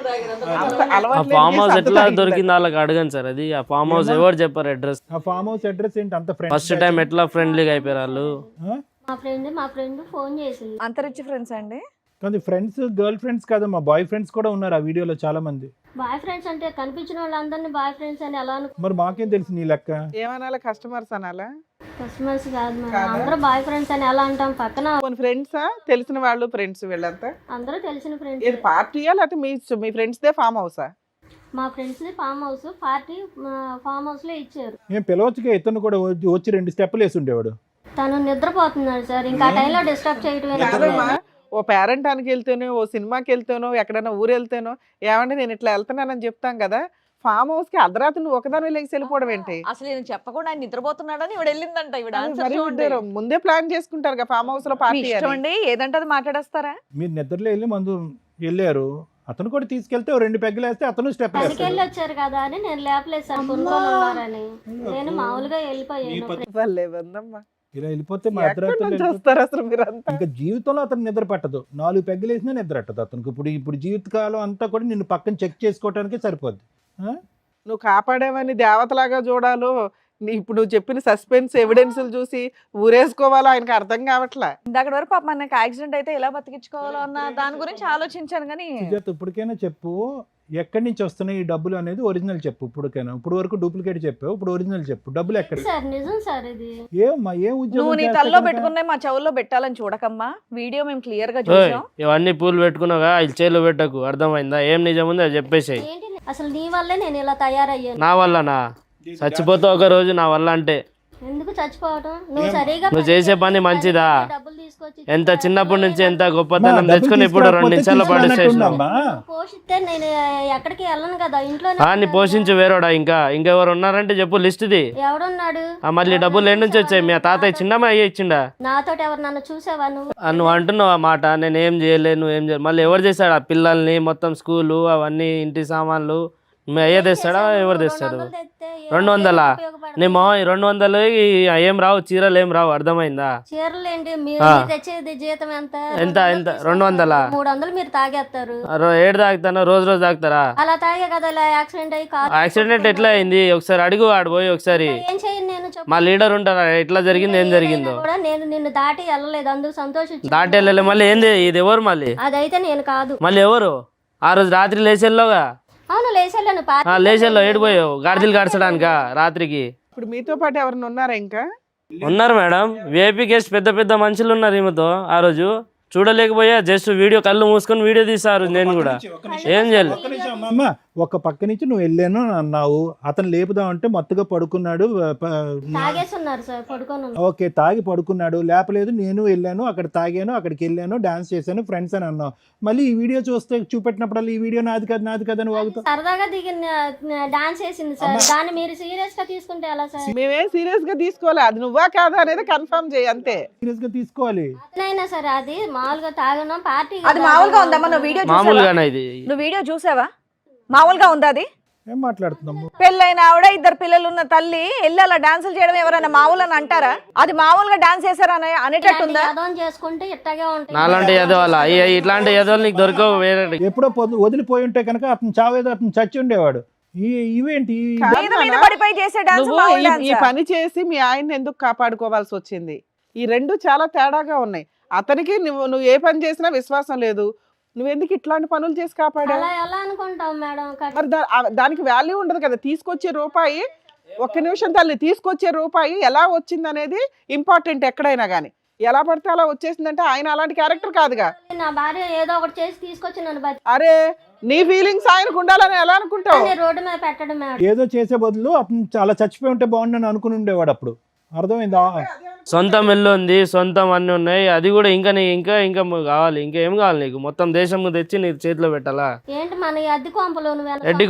B: ఆ ఫామ్ హౌస్ ఎట్లా దొరికింది వాళ్ళకి అడగండి సార్. అది ఆ ఫామ్ హౌస్ ఎవరు చెప్పారు అడ్రస్?
D: ఆ ఫామ్ హౌస్ అడ్రస్ ఏంటి? అంత ఫ్రెండ్
B: ఫస్ట్ టైం ఎట్లా ఫ్రెండ్లీగా అయిపోయారు వాళ్ళు?
F: మా ఫ్రెండ్ ఫోన్ చేసింది.
C: అంతరిచ్చి ఫ్రెండ్స్ అండి.
D: కానీ ఫ్రెండ్స్ గర్ల్ ఫ్రెండ్స్ కాదమ్మా, బాయ్ ఫ్రెండ్స్ కూడా ఉన్నారు ఆ వీడియోలో చాలా మంది.
F: బాయ్ ఫ్రెండ్స్ అంటే కనిపించిన వాళ్ళందరినీ బాయ్ ఫ్రెండ్స్ అని ఎలా
D: మరి మాకేం తెలుసు నీ లెక్క?
E: ఏమనాలా, కస్టమర్స్ అనాలా?
F: కస్టమర్స్ కాదు మేడం, అందరూ బాయ్ ఫ్రెండ్స్ అని ఎలా అంటాం? పక్కన
E: కొన్ని ఫ్రెండ్సా, తెలిసిన వాళ్ళు ఫ్రెండ్స్ వీళ్ళంతా?
F: అందరూ తెలిసిన ఫ్రెండ్స్.
E: ఇది పార్టీయా లేకపోతే మీ ఫ్రెండ్స్ దే ఫామ్ హౌసా?
F: మా friends farm house, party farm house లో ఇచ్చారు.
D: ఏం పిలవచ్చుగా, ఇతను కూడా వచ్చి 2 స్టెప్పులు వేసి ఉండేవాడు.
F: తను నిద్రపోతున్నాడు సార్, ఇంకా ఆ టైంలో డిస్టర్బ్ చేయటమే.
E: కాదమ్మా, ఓ పేరెంటానికి వెళ్తేనో, ఓ సినిమాకి వెళ్తేనో, ఎక్కడైనా ఊరు వెళ్తేనో, ఏమంటే నేను ఇట్లా వెళ్తున్నానని చెప్తాం కదా, ఫామ్ హౌస్ కి అర్ధరాత్రి నువ్వు ఒకదాని లేచి వెళ్ళిపోవడం ఏంటి?
C: అసలు నేను చెప్పకుండా ఆయన నిద్రపోతున్నాడని ఇవిడ వెళ్ళిందంట. ఇవిడ ఆన్సర్
E: మరి
C: చూడండి.
E: ఉంటారు, ముందే ప్లాన్ చేసుకుంటారు కదా ఫామ్ హౌస్ లో
C: మీ
E: పార్టీ
C: ఇష్టం అండి, ఏదంటే అది మాట్లాడేస్తారా?
D: మీరు నిద్రలో వెళ్ళి మందు వెళ్ళారు, అతను కూడా తీసుకెళ్తే 2 పెగ్గులు వేస్తే అతను స్టెప్
F: పనికి
D: వేస్తాడు.
F: వెళ్ళి వచ్చారు కదా అని నేను లేపలేదు సార్, కొనుక్కొని ఉన్నారని. నేను మామూలుగా వెళ్ళిపోయాను.
E: వాళ్ళే వందమ్మా,
D: ఇలా వెళ్ళిపోతే మా
E: ఎక్కడి
D: అర్ధరాత్రులు
E: నుంచి
D: వెళ్ళిపోతే
E: వస్తారు అసలు మీరంతా?
D: ఇంకా జీవితంలో అతను నిద్ర పట్టదు. 4 పెగ్గులు వేసినా నిద్ర పట్టదు అతనికి. ఇప్పుడు జీవితకాలం అంతా కూడా నిన్ను పక్కన చెక్ చేసుకోవడానికే సరిపోద్ది.
E: నువ్వు కాపాడేవని దేవతలాగా చూడాలో, ఇప్పుడు నువ్వు చెప్పిన సస్పెన్స్ ఎవిడెన్స్లు చూసి ఊరేసుకోవాలో ఆయనకి అర్థం కావట్లే.
C: ఇందాక వరకు పాప మనకి యాక్సిడెంట్ అయితే ఎలా బతికించుకోవాలో అన్న దాని గురించి ఆలోచించాను. కానీ
D: సుజాత ఇప్పటికైనా చెప్పు, ఎక్కడి నుంచి వస్తున్నాయి ఈ డబ్బులు అనేది ఒరిజినల్ చెప్పు. ఇప్పుడు వరకు డూప్లికేట్ చెప్పావు, ఇప్పుడు ఒరిజినల్ చెప్పు. డబ్బులు ఎక్కడ?
F: సార్ నిజం సార్ ఇది.
D: ఏమ్మా ఏం
C: నువ్వు
D: ఉద్యోగం
C: నీ
D: చేస్తే
C: తల్లో
D: కనుక?
C: పెట్టుకున్నాయి మా చెవుల్లో పెట్టాలని చూడకమ్మా. వీడియో మేము క్లియర్ గా
B: ఓయ్,
C: చూసాం.
B: ఇవన్నీ పూలు పెట్టుకున్నావుగా, ఇది చేలు పెట్టకు. అర్థమైందా? ఏం నిజం ఉంది అది చెప్పేసాయి.
F: ఏంటి అసలు నీ వల్లే నేను ఇలా తయారయ్యాను.
B: నా వల్లనా? చచ్చిపోతావు ఒక రోజు నా వల్ల అంటే.
F: ఎందుకు చచ్చిపోవటం? నువ్వు సరిగా
B: నువ్వు చేసే పని మంచిదా?
F: డబ్బులు తీసుకొచ్చి
B: ఎంత చిన్నప్పటి నుంచి ఎంత
D: మా
B: గొప్పతనం
D: డబ్బులు
B: తెచ్చుకుని ఇప్పుడు 2 నిమిషాలు
D: తీసుకురాకపోతే
B: పడేసేసినావు.
D: తీసుకురానట్టున్నామ్మా.
F: పోషిస్తే నేను ఎక్కడికి వెళ్ళను కదా, ఇంట్లో
B: నీ పోషించు వేరోడా? ఇంకెవరు ఉన్నారంటే చెప్పు, లిస్ట్ది.
F: ఎవడున్నాడు?
B: మళ్ళీ డబ్బులు ఎన్ని నుంచి వచ్చాయి? మీ తాతయ్య చిన్నమ్మ అయ్యే ఇచ్చిండా?
F: నాతో ఎవరు నన్ను చూసావా నువ్వు?
B: నువ్వు అంటున్నావు ఆ మాట, నేను ఏం చేయలేదు, నువ్వు ఏం చేయలేదు. మళ్ళీ ఎవరు చేశాడు? ఆ పిల్లల్ని మొత్తం స్కూలు అవన్నీ ఇంటి సామాన్లు మీ అయ్యే తెస్తాడా ఎవరు తెస్తారు? 200? నీ మా 200 ఏం రావు, చీరలు ఏం రావు, అర్థమైందా?
F: చీరలు ఏంటి
B: ఆ.
F: మీరు తెచ్చేది జీతం ఎంత?
B: ఎంత 200?
F: 300 మీరు తాగేస్తారు.
B: ఏడు తాగుతాను, రోజు తాగుతారా?
F: అలా తాగే కదా ఇలా యాక్సిడెంట్ అయ్యి కారు
B: యాక్సిడెంట్ ఎట్లా అయింది ఒకసారి అడుగు, ఆడిపోయి ఒకసారి.
F: ఏం చేయను నేను చెప్పు.
B: మా లీడర్ ఉంటారా ఎట్లా జరిగింది, ఏం జరిగిందో?
F: కూడా నేను నిన్ను దాటి వెళ్ళలేదు, అందుకు సంతోషించు.
B: దాటి వెళ్ళలే, మళ్ళీ ఏంది ఇది? ఎవరు మళ్ళీ?
F: అదైతే నేను కాదు.
B: మళ్ళీ ఎవరు? ఆ రోజు రాత్రి లేచెల్లోగా.
F: అవును లేచెళ్ళాను
B: లేచెల్లో ఏడిపోయావు గాడిదలు గాడ్చడానికా రాత్రికి?
E: ఇప్పుడు మీతో పాటు ఎవరైనా ఉన్నారా ఇంకా?
B: ఉన్నారు మేడం, విఐపీ గెస్ట్ పెద్ద పెద్ద మనుషులు ఉన్నారు ఈమెతో. ఆ రోజు చూడలేకపోయా, జస్ట్ వీడియో కళ్ళు మూసుకొని వీడియో తీసారు. నేను కూడా ఏం చేయలేదు.
D: అమ్మ ఒక పక్క నుంచి నువ్వు వెళ్ళాను అని అన్నావు, అతను లేపుదామంటే మత్తుగా పడుకున్నాడు.
F: తాగేసి ఉన్నారు సార్, పడుకొని ఉన్నారు.
D: ఓకే, తాగి పడుకున్నాడు, లేపలేదు. నేను వెళ్ళాను, అక్కడ తాగాను, అక్కడికి వెళ్ళాను, డాన్స్ చేశాను, ఫ్రెండ్స్ అని అన్నావు. మళ్ళీ ఈ వీడియో చూస్తే చూపెట్టినప్పుడల్లా ఈ వీడియో నాది కాదు అని వాగుతావు.
F: సరదాగా దిగిన డాన్స్ చేసింది సార్, దాన్ని మీరు సీరియస్ గా తీసుకుంటే ఎలా సార్?
E: మేమేం సీరియస్ గా తీసుకోవాలి, అది నువ్వా కాదా అనేది కన్ఫర్మ్ చేయి అంతే.
D: సీరియస్ గా తీసుకోవాలి.
F: అదైనా సరే అది మామూలుగా తాగడం పార్టీ
C: అది మామూలుగా ఉందమ్మా? నువ్వు వీడియో చూసావా?
B: మామూలుగానే ఇది.
C: నువ్వు వీడియో చూసావా? మామూలుగా ఉందా అది?
D: ఏం మాట్లాడుతున్నాము?
C: పెళ్ళైన ఆవిడ, 2 పిల్లలు ఉన్న తల్లి వెళ్ళి అలా డాన్సులు చేయడం ఎవరైనా మామూలు అని అంటారా? అది మామూలుగా డాన్స్ చేశారని అనేటట్టుందా?
F: యాదవం చేసుకుంటే ఇట్టగే ఉంటాయి.
B: నాలాంటి ఎదవాళ్ళ ఇట్లాంటి ఎదవాళ్ళు నీకు దొరకవు వేరే.
D: ఎప్పుడో వదిలిపోయి ఉంటే కనుక అతను చావేదో అతను చచ్చి ఉండేవాడు. ఇవేంటి?
C: మీద మీద పడిపోయి చేసే డాన్స్
E: నువ్వు
C: మామూలు
E: ఈ
C: డాన్సా?
E: పని చేసి మీ ఆయన్ని ఎందుకు కాపాడుకోవాల్సి వచ్చింది? ఈ రెండు చాలా తేడాగా ఉన్నాయి. అతనికి నువ్వు ఏ పని చేసినా విశ్వాసం లేదు, నువ్వెందుకు ఇట్లాంటి పనులు చేసి కాపాడా?
F: అలా ఎలా అనుకుంటాం మేడం?
E: మరి దానికి వాల్యూ ఉండదు కదా. తీసుకొచ్చే రూపాయి, ఒక్క నిమిషం తల్లి, తీసుకొచ్చే రూపాయి ఎలా వచ్చింది అనేది ఇంపార్టెంట్ ఎక్కడైనా కానీ. ఎలా పడితే అలా వచ్చేసిందంటే ఆయన అలాంటి క్యారెక్టర్ కాదుగా.
F: నా భార్య ఏదో ఒకటి చేసి తీసుకొచ్చి నన్ను
E: అరే నీ ఫీలింగ్స్ ఆయనకు ఉండాలని ఎలా అనుకుంటావు?
F: రోడ్డు మీద పెట్టడం మేడం.
D: ఏదో చేసే బదులు అతను చాలా చచ్చిపోయి ఉంటే బాగుండని అనుకుని ఉండేవాడు అప్పుడు. అర్థమైందా?
B: సొంతం ఇల్లు ఉంది, సొంతం అన్ని ఉన్నాయి, అది కూడా ఇంకా ఇంకా కావాలి. ఇంకేం కావాలి నీకు? మొత్తం దేశం తెచ్చి నీ చేతిలో పెట్టాలా?
F: ఏంటి మన అద్దె కొంపలు
B: ఎడ్డి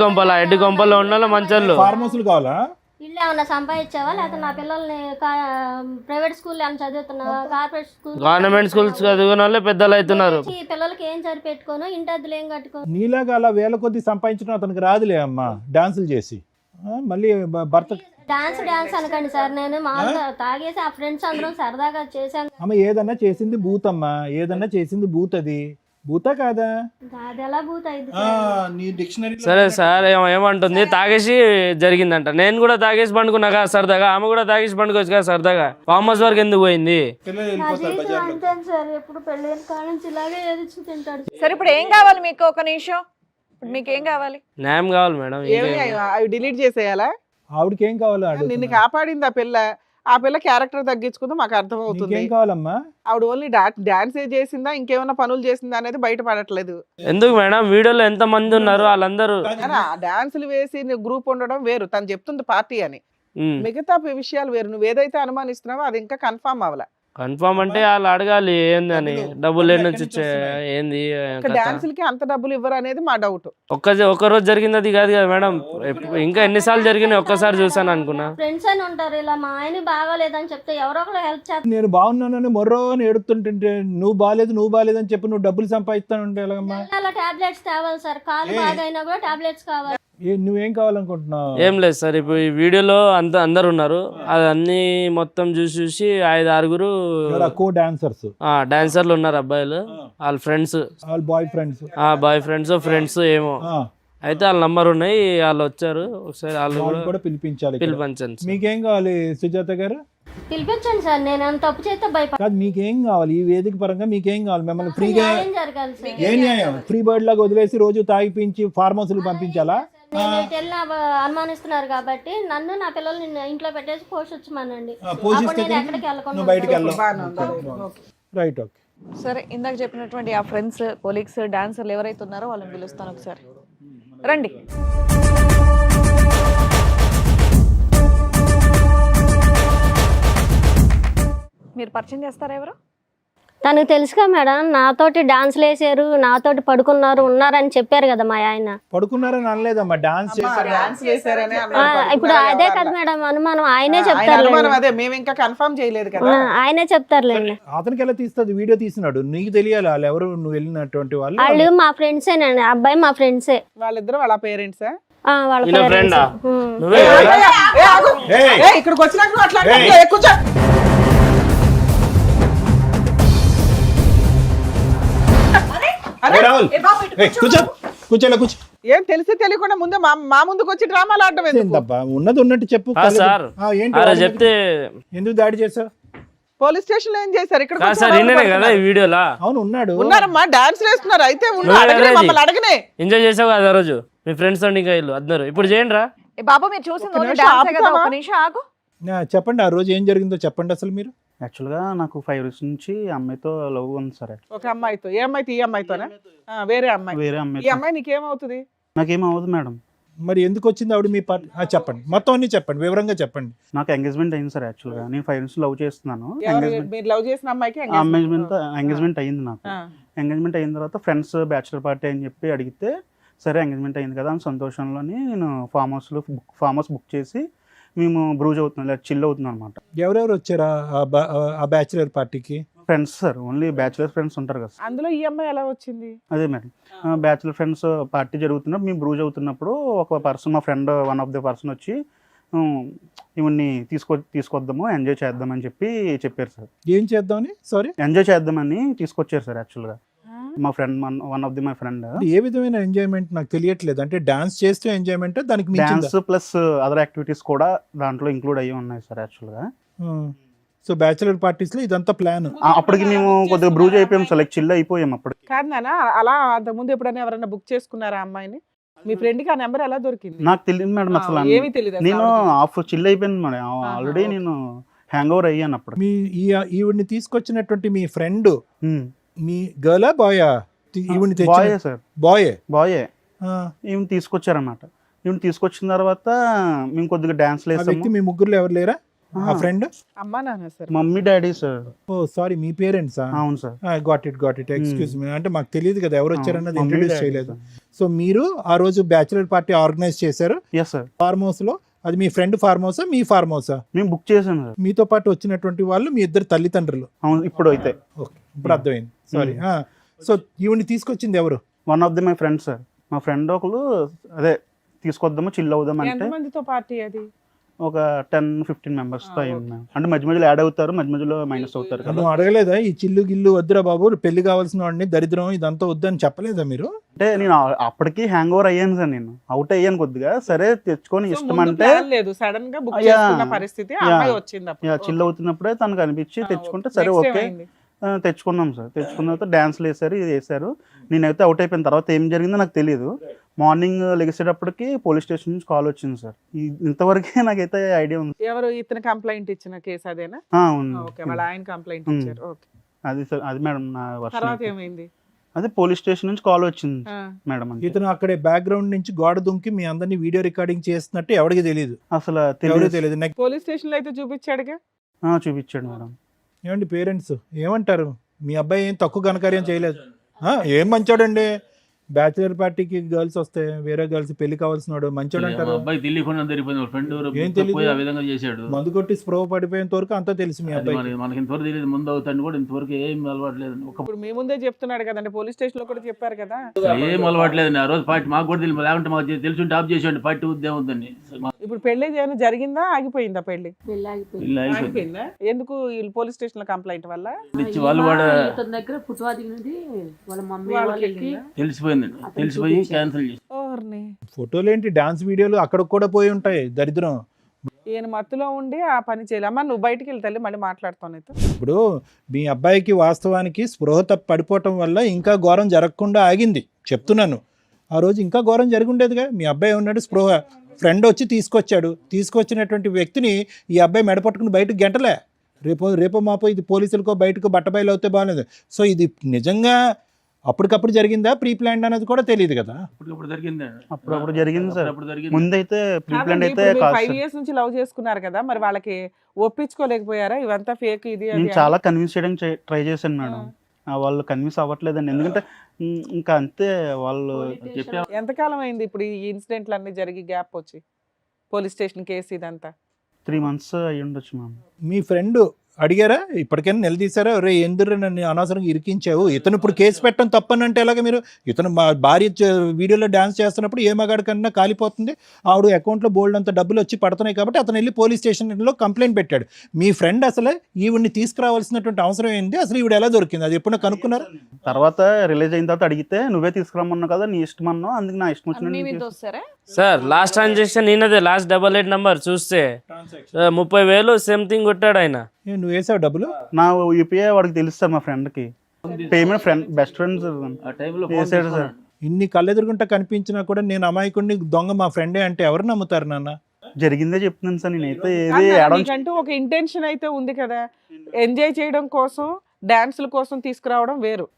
B: కొంపలో ఉండాలి మంచోళ్ళు.
D: ఫార్మర్స్లు కావాలా?
F: ఇల్లు ఏమన్నా సంపాదించావా, లేకపోతే నా పిల్లల్ని ప్రైవేట్ స్కూల్ ఏమైనా చదువుతున్నావా? కార్పొరేట్ స్కూల్,
B: గవర్నమెంట్ స్కూల్స్ చదివిన వాళ్ళే పెద్దలు అవుతున్నారు.
F: పిల్లలకి ఏం సరిపెట్టుకోను, ఇంటి అద్దెలు ఏం కట్టుకోను.
D: నీలాగా అలా వేల కొద్ది సంపాదించడం అతనికి రాదులే అమ్మా, డాన్సులు చేసి. మళ్ళీ భర్త
F: డాన్స్ అనకండి సార్, నేను మామూలుగా తాగేసి ఆ ఫ్రెండ్స్ అందరం సరదాగా చేశాను.
D: అమ్మ ఏదన్నా చేసింది బూత్ అమ్మా, ఏదన్నా చేసింది బూత్. అది బూతా కాదా?
F: అది ఎలా భూత అయింది?
D: నీ డిక్షనరీ.
B: సరే సార్, ఏమంటుంది? తాగేసి జరిగిందంట. నేను కూడా తాగేసి పండుకున్నా కదా సరదాగా, ఆమె కూడా తాగేసి పండుకోవచ్చు కదా సరదాగా. ఫామ్ హౌస్ వరకు ఎందుకు పోయింది?
F: అంతే సార్, ఎప్పుడు పెళ్ళైన కాడ నుంచి ఇలాగే ఏది తింటాడు.
C: సరే ఇప్పుడు ఏం కావాలి మీకు? ఒక నిమిషం, మీకు ఏం కావాలి?
B: న్యాయం కావాలి మేడం.
E: అవి డిలీట్ చేసేయాలా?
D: ఆవిడకి ఏం కావాలో
E: నిన్ను కాపాడింది ఆ పిల్ల క్యారెక్టర్ తగ్గించుకుందో మాకు అర్థమవుతుంది.
D: ఏం కావాలమ్మా?
E: ఆవిడ ఓన్లీ డాన్స్ చేసిందా ఇంకేమైనా పనులు చేసిందా అనేది బయటపడట్లేదు.
B: ఎందుకు మేడం? వీడియోలో ఎంత మంది ఉన్నారు, వాళ్ళందరూ
E: డాన్సులు వేసి గ్రూప్ ఉండడం వేరు, తను చెప్తుంది పార్టీ అని. మిగతా విషయాలు వేరు. నువ్వు ఏదైతే అనుమానిస్తున్నావో అది ఇంకా కన్ఫర్మ్ అవ్వాల.
B: కన్ఫర్మ్ అంటే వాళ్ళు అడగాలి ఏంది అని, డబ్బులు ఎన్ని నుంచి ఏంది.
E: డాన్సులకి అంత డబ్బులు ఇవ్వరు అనేది మా డౌట్.
B: ఒక్క రోజు జరిగింది అది కాదు కదా మేడం, ఇంకా ఎన్నిసార్లు జరిగినాయి ఒక్కసారి చూసాను అనుకున్నా.
F: ఫ్రెండ్స్ అని ఉంటారు, ఇలా మా ఆయన బాగాలేదని చెప్తే ఎవరో ఒకరు హెల్ప్ చేస్తారు.
D: నేను బాగున్నానని మొర్రో అని ఏడుతుంటుంటే నువ్వు బాగాలేదని చెప్పి నువ్వు డబ్బులు సంపాదిస్తానంటే ఎలాగమ్మా?
F: అలా టాబ్లెట్స్ తేవాలి సార్, కాలు బాగైనా కూడా టాబ్లెట్స్ కావాలి.
D: నువ్వేం కావాలనుకుంటున్నావు?
B: ఏం లేదు సార్, ఇప్పుడు ఈ వీడియోలో అందరు ఉన్నారు, అది అన్ని మొత్తం చూసి 5-6 డాన్సర్లు ఉన్నారు అబ్బాయిలు, వాళ్ళ ఫ్రెండ్స్, బాయ్ ఫ్రెండ్స్ ఏమో. అయితే వాళ్ళ నంబర్ ఉన్నాయి, వాళ్ళు వచ్చారు, ఒకసారి వాళ్ళు కూడా పిలిపించండి.
D: మీకేం కావాలి సుజాత గారు?
F: పిలిపించండి సార్, నేను తప్పు చేస్తే
D: కాదు, మీకేం కావాలి? ఈ వేదిక పరంగా మీకేం కావాలి? మిమ్మల్ని ఫ్రీగా
F: జరగాలి సార్.
D: ఏ న్యాయం? ఫ్రీ బర్డ్ లాగా వదిలేసి రోజు తాగిపించి ఫార్మర్స్లు పంపించాలా?
F: అనుమానిస్తున్నారు కాబట్టి నన్ను నా పిల్లల్ని ఇంట్లో పెట్టేసి పోషించమనండి. ఎక్కడికి
D: రైట్, ఓకే.
C: సరే, ఇందాక చెప్పినటువంటి ఆ ఫ్రెండ్స్, కొలీగ్స్, డాన్సర్లు ఎవరైతే ఉన్నారో వాళ్ళని పిలుస్తాను. ఒకసారి రండి. మీరు పరిచయం చేస్తారా ఎవరు?
F: తనకు తెలుసుగా మేడం, నాతోటి డాన్స్లు వేసారు, నాతోటి ఉన్నారని చెప్పారు కదా మా ఆయన.
D: పడుకున్నారని అనలేదమ్మా, డాన్స్
E: చేశారని.
F: ఇప్పుడు అదే కదా మేడం అనుమానం, ఆయనే చెప్తారు. ఆయనే చెప్తారులేండి.
D: అతనికి ఎలా తీస్తుంది? వీడియో తీసినాడు, నీకు తెలియాలి వాళ్ళు ఎవరు, నువ్వు వెళ్ళినటువంటి వాళ్ళు.
F: వాళ్ళు మా ఫ్రెండ్సేనండి, అబ్బాయి మా ఫ్రెండ్సే.
E: వాళ్ళిద్దరు వాళ్ళ పేరెంట్సా?
F: వాళ్ళ
B: ఈయన
F: parents.
B: ఫ్రెండా?
F: ఉమ్.
B: నువ్వే
E: ఏ,
B: కదా?
E: ఏ, ఆగు.
D: ఏయ్!
E: ఏ, ఇక్కడికి వచ్చినాక నువ్వు అట్లా
D: ఏయ్!
E: అంటావు. ఏ, కూర్చో.
D: ఏ రాహుల్ ఏ, కూర్చో కూర్చోలే కూర్చో
E: ఏం తెలిసి తెలియకుండా ముందే మా ముందుకు వచ్చి డ్రామాలు ఆడడం ఎందుకు?
D: ఏందబ్బా ఉన్నది ఉన్నట్టు చెప్పు
B: కాదు సార్.
D: ఏంటి
B: అరే
D: వాడి మీద?
B: చెప్తే
D: ఎందుకు దాడి చేసావు
E: పోలీస్ స్టేషన్ లో ఏం చేశారు? ఇక్కడ
B: కాదు సార్, ఈయననే కదా ఈ వీడియోలా
D: అవును ఉన్నాడు
E: ఉన్నారమ్మా, డాన్స్ వేస్తున్నారు. అయితే ఉన్నా
B: నువ్వే
E: అడగనే,
B: కదా
E: మమ్మల్ని అడగనే.
B: ఎంజాయ్ చేసావు కదా ఆ రోజు మీ ఫ్రెండ్స్ ఇంకా ఇల్లు అందరు. ఇప్పుడు చేయండి రా.
C: ఏ బాబు మీరు చూసింది
E: ఒక్క
C: ఓన్లీ
E: నిమిషం
C: డాన్సే కదా,
E: ఆపుతావా?
C: ఒక నిమిషం ఆగు.
D: చెప్పండి ఆ రోజు ఏం జరిగిందో చెప్పండి అసలు మీరు
G: యాక్చువల్గా నాకు 5 years నుంచి అమ్మాయితో లవ్ ఉంది సార్.
E: ఒక అమ్మాయితో, ఏ అమ్మాయితో? ఈ అమ్మాయితోనా? వేరే అమ్మాయి.
G: వేరే
E: ఈ
G: అమ్మాయి
E: అమ్మాయి నీకేమవుతుంది?
G: నాకేం అవ్వదు మేడం.
D: మరి ఎందుకు వచ్చింది ఆవిడ మీ పార్టీ చెప్పండి మొత్తం అన్ని చెప్పండి వివరంగా చెప్పండి
G: నాకు ఎంగేజ్మెంట్ అయింది సార్. యాక్చువల్గా నేను 5 years లవ్ చేస్తున్నాను.
E: ఎవరు మీరు లవ్ చేసిన అమ్మాయికి
G: ఎంగేజ్మెంట్ అయింది నాకు. ఎంగేజ్మెంట్ అయిన తర్వాత ఫ్రెండ్స్ బ్యాచులర్ పార్టీ అని చెప్పి అడిగితే సరే ఎంగేజ్మెంట్ అయింది కదా అని సంతోషంలోని నేను ఫామ్ హౌస్ బుక్ చేసి మేము బ్రూజ్ అవుతున్నాం, లేదా చిల్ అవుతున్నాం అనమాట.
D: ఎవరెవరు వచ్చారా ఆ బ్యాచులర్ పార్టీకి
G: friends sir, only bachelor friends ఉంటారు కదా సార్.
E: అందులో ఈ అమ్మాయి ఎలా వచ్చింది?
G: అదే మేడం, బ్యాచులర్ ఫ్రెండ్స్ పార్టీ జరుగుతున్నప్పుడు మేము బ్రూజ్ అవుతున్నప్పుడు ఒక పర్సన్, మా friend one of the person వచ్చి ఇవన్నీ తీసుకొద్దాము ఎంజాయ్ చేద్దామని చెప్పారు సార్.
D: ఏం చేద్దామని సారీ
G: ఎంజాయ్ చేద్దామని తీసుకొచ్చారు సార్. యాక్చువల్గా మా friend one of the my friend.
D: ఏ విధమైన ఎంజాయ్మెంట్ నాకు తెలియట్లేదు అంటే డాన్స్ చేస్తూ ఎంజాయ్మెంట్ దానికి మించిందా?
G: డాన్స్ ప్లస్ అదర్ యాక్టివిటీస్ కూడా దాంట్లో ఇంక్లూడ్ అయ్యి ఉన్నాయి సార్. యాక్చువల్గా
D: సో బ్యాచులర్ పార్టీస్ లో ఇదంతా ప్లాన్
G: అప్పటికి మేము కొద్దిగా బ్రూజ్ అయిపోయాం సార్, లైక్ చిల్ అయిపోయాం అప్పటికి.
E: కాదు నాన్న, అలా అంతకుముందు ఎప్పుడైనా ఎవరైనా బుక్ చేసుకున్నారా ఆ అమ్మాయిని? మీ ఫ్రెండ్ కి ఆ నెంబర్ ఎలా దొరికింది?
G: నాకు తెలియదు మేడం అసలు.
E: ఏమీ తెలియదు.
G: నేను చిల్ అయిపోయాను మేడం. ఆల్రెడీ నేను హ్యాంగ్ ఓవర్ అయ్యాను అప్పుడు.
D: మీ ఈవిడ్ని తీసుకొచ్చినటువంటి మీ ఫ్రెండ్ మీ గర్లా బాయా ఈవిడ్ని
G: బాయే సార్,
D: బాయే
G: బాయే. ఈవెన్ తీసుకొచ్చారన్నమాట. ఈవెన్ తీసుకొచ్చిన తర్వాత మేము కొద్దిగా డాన్స్
D: ఆ వ్యక్తి
G: వేసాము.
D: మీ ముగ్గురులో ఎవరు లేరా ఆ ఫ్రెండ్?
E: అమ్మా నాన్న sir.
G: Mummy daddy sir.
D: Oh sorry మీ పేరెంట్స్
G: అవును sir.
D: Got it excuse me అంటే మాకు తెలియదు కదా ఎవరు వచ్చారన్నది
G: మమ్మీ
D: ఇంట్రడ్యూస్
G: డాడీ
D: చేయలేదు.
G: సార్.
D: సో మీరు ఆ రోజు బ్యాచులర్ పార్టీ ఆర్గనైజ్ చేశారు
G: ఎస్ సార్.
D: ఫార్మ్ హౌస్ లో. అది మీ ఫ్రెండ్ ఫార్మ్ హౌసా మీ ఫార్మ్ హౌసా?
G: మేము బుక్ చేసాను సార్.
D: మీతో పాటు వచ్చినటువంటి వాళ్ళు మీ ఇద్దరు తల్లిదండ్రులు.
G: అవును, ఇప్పుడు అయితే
D: ఓకే ఇప్పుడు అర్థమైంది. సారీ. సో ఈవిడ్ని తీసుకొచ్చింది ఎవరు?
G: One of the my friend sir. మా ఫ్రెండ్ ఒకరు అదే తీసుకొద్దాము చిల్ అవుదాం అంటే
E: ఎంతమందితో పార్టీ అది?
G: ఒక 10-15 members తో అయింది మ్యామ్. అంటే మధ్య మధ్యలో యాడ్ అవుతారు, మధ్య మధ్యలో మైనస్ అవుతారు కదా.
D: నువ్వు అడగలేదా ఈ చిల్లు గిల్లు వద్దురా బాబు పెళ్లి కావాల్సిన వాడిని దరిద్రం ఇదంతా వద్దని చెప్పలేదా మీరు?
G: అంటే నేను అప్పటికి హ్యాంగ్ ఓవర్ అయ్యాను సార్, నేను అవుట్ అయ్యాను కొద్దిగా. సరే తెచ్చుకొని
E: సో
G: ఇష్టం
E: ముందు
G: అంటే
E: plan లేదు, సడన్ గా బుక్
G: Yeah.
E: చేసుకున్న పరిస్థితి ఆ అమ్మాయి వచ్చింది అప్పుడు.
G: చిల్ అవుతున్నప్పుడే తనకు అనిపించి తెచ్చుకుంటే సరే
E: Next
G: ఓకే
E: ఏమైంది?
G: తెచ్చుకున్నాం సార్. తెచ్చుకున్న తర్వాత డాన్స్లు వేసారు, ఇది వేసారు. నేనైతే అవుట్ అయిపోయిన తర్వాత ఏం జరిగిందో నాకు తెలియదు. మార్నింగ్ లెగిసేటప్పటికి పోలీస్ స్టేషన్ నుంచి కాల్ వచ్చింది సార్. ఇంతవరకే నాకైతే ఐడియా ఉంది.
E: ఎవరు ఇతను కంప్లైంట్ ఇచ్చిన కేసు అదేనా?
G: అవును.
E: ఓకే, వాళ్ళ ఆయన కంప్లైంట్ ఇచ్చారు. ఓకే,
G: అది సార్, అది మేడం నా
E: తర్వాత
G: వర్షన్.
E: ఏమైంది?
G: అదే పోలీస్ స్టేషన్ నుంచి కాల్ వచ్చింది
E: ఆ,
G: మేడం. అంతే.
D: ఇతను అక్కడే బ్యాక్గ్రౌండ్ నుంచి గోడ దుంకి మీ అందరినీ వీడియో రికార్డింగ్ చేస్తున్నట్టు ఎవరికి తెలియదు.
G: అసలు
D: ఎవరికి
G: తెలియదు.
D: తెలియదు. నెక్స్ట్
E: పోలీస్ స్టేషన్ లో అయితే చూపించాడుగా.
G: చూపించాడు మేడం.
D: ఏమండి పేరెంట్స్ ఏమంటారు? మీ అబ్బాయి ఏం తక్కువ ఘనకార్యం చేయలేదు. ఏం మంచోడండి, బ్యాచులర్ పార్టీకి గర్ల్స్ వస్తే వేరే గర్ల్స్ పెళ్లి కావాల్సిన వాడు మంచోడు అంటారు.
I: అబ్బాయి తెలియకుండా జరిగిపోయింది. ఫ్రెండ్
D: ఏం తెలీదు?
I: పోయి ఆ విధంగా చేశాడు.
D: మందు కొట్టి స్ప్రో పడిపోయేంత వరకు అంతా తెలుసు మీ
I: అది
D: అబ్బాయి.
I: మనకి ఇంతవరకు తెలియదు. ముందు అవుతాడు కూడా ఇంతవరకు ఏం అలవాట్లేదు.
E: ఇప్పుడు మీ ముందే చెప్తున్నాడు కదండి, పోలీస్ స్టేషన్ లో కూడా చెప్పారు కదా.
I: ఏం అలవాట్లేదు. ఆ రోజు పార్టీ మాకు కూడా తెలియదు. లేకుంటే మాకు తెలుసు టాప్ చేసేవాడి పార్టీ ఉద్యమం ఉందని.
E: ఇప్పుడు పెళ్లి ఏమైనా జరిగిందా, ఆగిపోయిందా పెళ్లి?
F: పెళ్ళి ఆగిపోయింది.
E: ఆగిపోయిందా? ఎందుకు? వీళ్ళు పోలీస్ స్టేషన్ లో కంప్లైంట్ వల్ల
I: ఇచ్చి వాళ్ళు కూడా
J: ఇతని దగ్గర పుట్టువాది నుండి వాళ్ళ మమ్మీ
E: వాళ్ళకి
J: వాళ్ళకి
E: వెళ్ళిందా?
I: తెలిసిపోయిందండి. తెలిసిపోయి క్యాన్సిల్ చేసి
E: ఓర్ని,
D: ఫోటోలు ఏంటి డాన్స్ వీడియోలు అక్కడికి కూడా పోయి ఉంటాయి దరిద్రం.
E: ఈయన మత్తులో ఉండి ఆ పని చేయాలి. అమ్మా నువ్వు బయటికి వెళ్తే మళ్ళీ మాట్లాడుతావు నీతో.
D: ఇప్పుడు మీ అబ్బాయికి వాస్తవానికి స్పృహ తప్పి పడిపోవటం వల్ల ఇంకా ఘోరం జరగకుండా ఆగింది చెప్తున్నాను. ఆ రోజు ఇంకా ఘోరం జరిగి ఉండేదిగా. మీ అబ్బాయి ఉన్నాడు స్పృహ, ఫ్రెండ్ వచ్చి తీసుకొచ్చాడు. తీసుకొచ్చినటువంటి వ్యక్తిని ఈ అబ్బాయి మెడపట్టుకుని బయటకు గంటలే. రేపో మాపో ఇది పోలీసులకో బయటకు బట్టబయలు అవుతే బాగాలేదు. సో ఇది నిజంగా అప్పటికప్పుడు జరిగిందా ప్రీ ప్లాన్డ్ అనేది కూడా తెలియదు కదా.
I: అప్పటికప్పుడు జరిగింది.
G: అప్పుడప్పుడు జరిగింది సార్.
I: అప్పుడు జరిగింది.
G: ముందైతే ప్రీ ప్లాన్
E: కాదండి,
G: అయితే
E: ఇప్పుడు మీరు
G: కాదు
E: 5
G: సార్.
E: years నుంచి లవ్ చేసుకున్నారు కదా, మరి వాళ్ళకి ఒప్పించుకోలేకపోయారా? ఇవంతా ఫేక్ ఇది అది
G: నేను
E: అని?
G: చాలా కన్విన్స్ చేయడానికి ట్రై చేశాను మేడం. వాళ్ళు కన్విన్స్ అవ్వట్లేదండి. ఎందుకంటే ఇంకా అంతే వాళ్ళు
I: చెప్పే
E: ఎంతకాలం అయింది ఇప్పుడు ఈ ఇన్సిడెంట్లు అన్ని జరిగి గ్యాప్ వచ్చి? పోలీస్ స్టేషన్ కేసు ఇదంతా
G: 3 months అయ్యి ఉండొచ్చు మ్యామ్.
D: మీ ఫ్రెండ్ అడిగారా ఇప్పటికైనా నిలదీశారా? రే ఎందుకు నన్ను అనవసరంగా ఇరికించావు, ఇతను ఇప్పుడు కేసు పెట్టడం తప్పనంటే ఎలాగ మీరు? ఇతను మా భార్య వీడియోలో డ్యాన్స్ చేస్తున్నప్పుడు ఏ మగాడి కన్నా కాలిపోతుంది, ఆవిడ అకౌంట్లో బోల్డ్ అంత డబ్బులు వచ్చి పడుతున్నాయి కాబట్టి అతను వెళ్ళి పోలీస్ స్టేషన్లో కంప్లైంట్ పెట్టాడు. మీ ఫ్రెండ్ అసలు ఈవిడ్ని తీసుకురావాల్సినటువంటి అవసరం ఏంది, అసలు ఈవిడ ఎలా దొరికింది, అది ఎప్పుడైనా కనుక్కున్నారా?
G: తర్వాత రిలీజ్ అయిన తర్వాత అడిగితే నువ్వే తీసుకురమ్మన్నావు కదా, నీ ఇష్టం అన్నావు, అందుకు నా ఇష్టం
C: మీ మీద
G: వచ్చినట్టు
C: వస్తారా?
B: సార్ లాస్ట్ ట్రాన్సాక్షన్ ఈయనదే, లాస్ట్ 88 నెంబర్ చూస్తే 30,000 సంథింగ్ కొట్టాడు ఆయన.
D: నువ్వు వేసావు డబ్బులు?
G: నా యూపీఐ వాడికి తెలుసు సార్, మా ఫ్రెండ్కి పేమెంట్ ఫ్రెండ్ బెస్ట్ ఫ్రెండ్స్
I: ఆ టైంలో
G: వేసాడు సార్.
D: ఇన్ని కళ్ళెదురుగుంటా కనిపించినా కూడా నేను అమాయకుడిని దొంగ మా ఫ్రెండే అంటే ఎవరు నమ్ముతారు నాన్న?
G: జరిగిందే చెప్తున్నాను సార్, నేనైతే ఏది
E: అన్న,
G: యాడ్
E: నీకంటూ ఒక ఇంటెన్షన్ అయితే ఉంది కదా, ఎంజాయ్ చేయడం కోసం డాన్సుల కోసం తీసుకురావడం వేరు,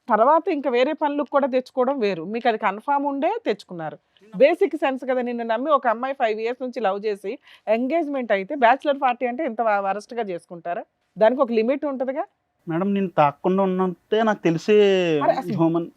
E: తర్వాత ఇంకా వేరే పనులకు కూడా తెచ్చుకోవడం వేరు. మీకు అది కన్ఫామ్ ఉండే తెచ్చుకున్నారు. బేసిక్ సెన్స్ కదా, నిన్ను నమ్మి ఒక అమ్మాయి 5 years నుంచి లవ్ చేసి ఎంగేజ్మెంట్ అయితే బ్యాచిలర్ పార్టీ అంటే ఇంత వరస్ట్గా చేసుకుంటారా? దానికి ఒక లిమిట్ ఉంటుందిగా
G: మేడం. నేను తాకుండా ఉన్నట్టే నాకు తెలిసి హ్యూమన్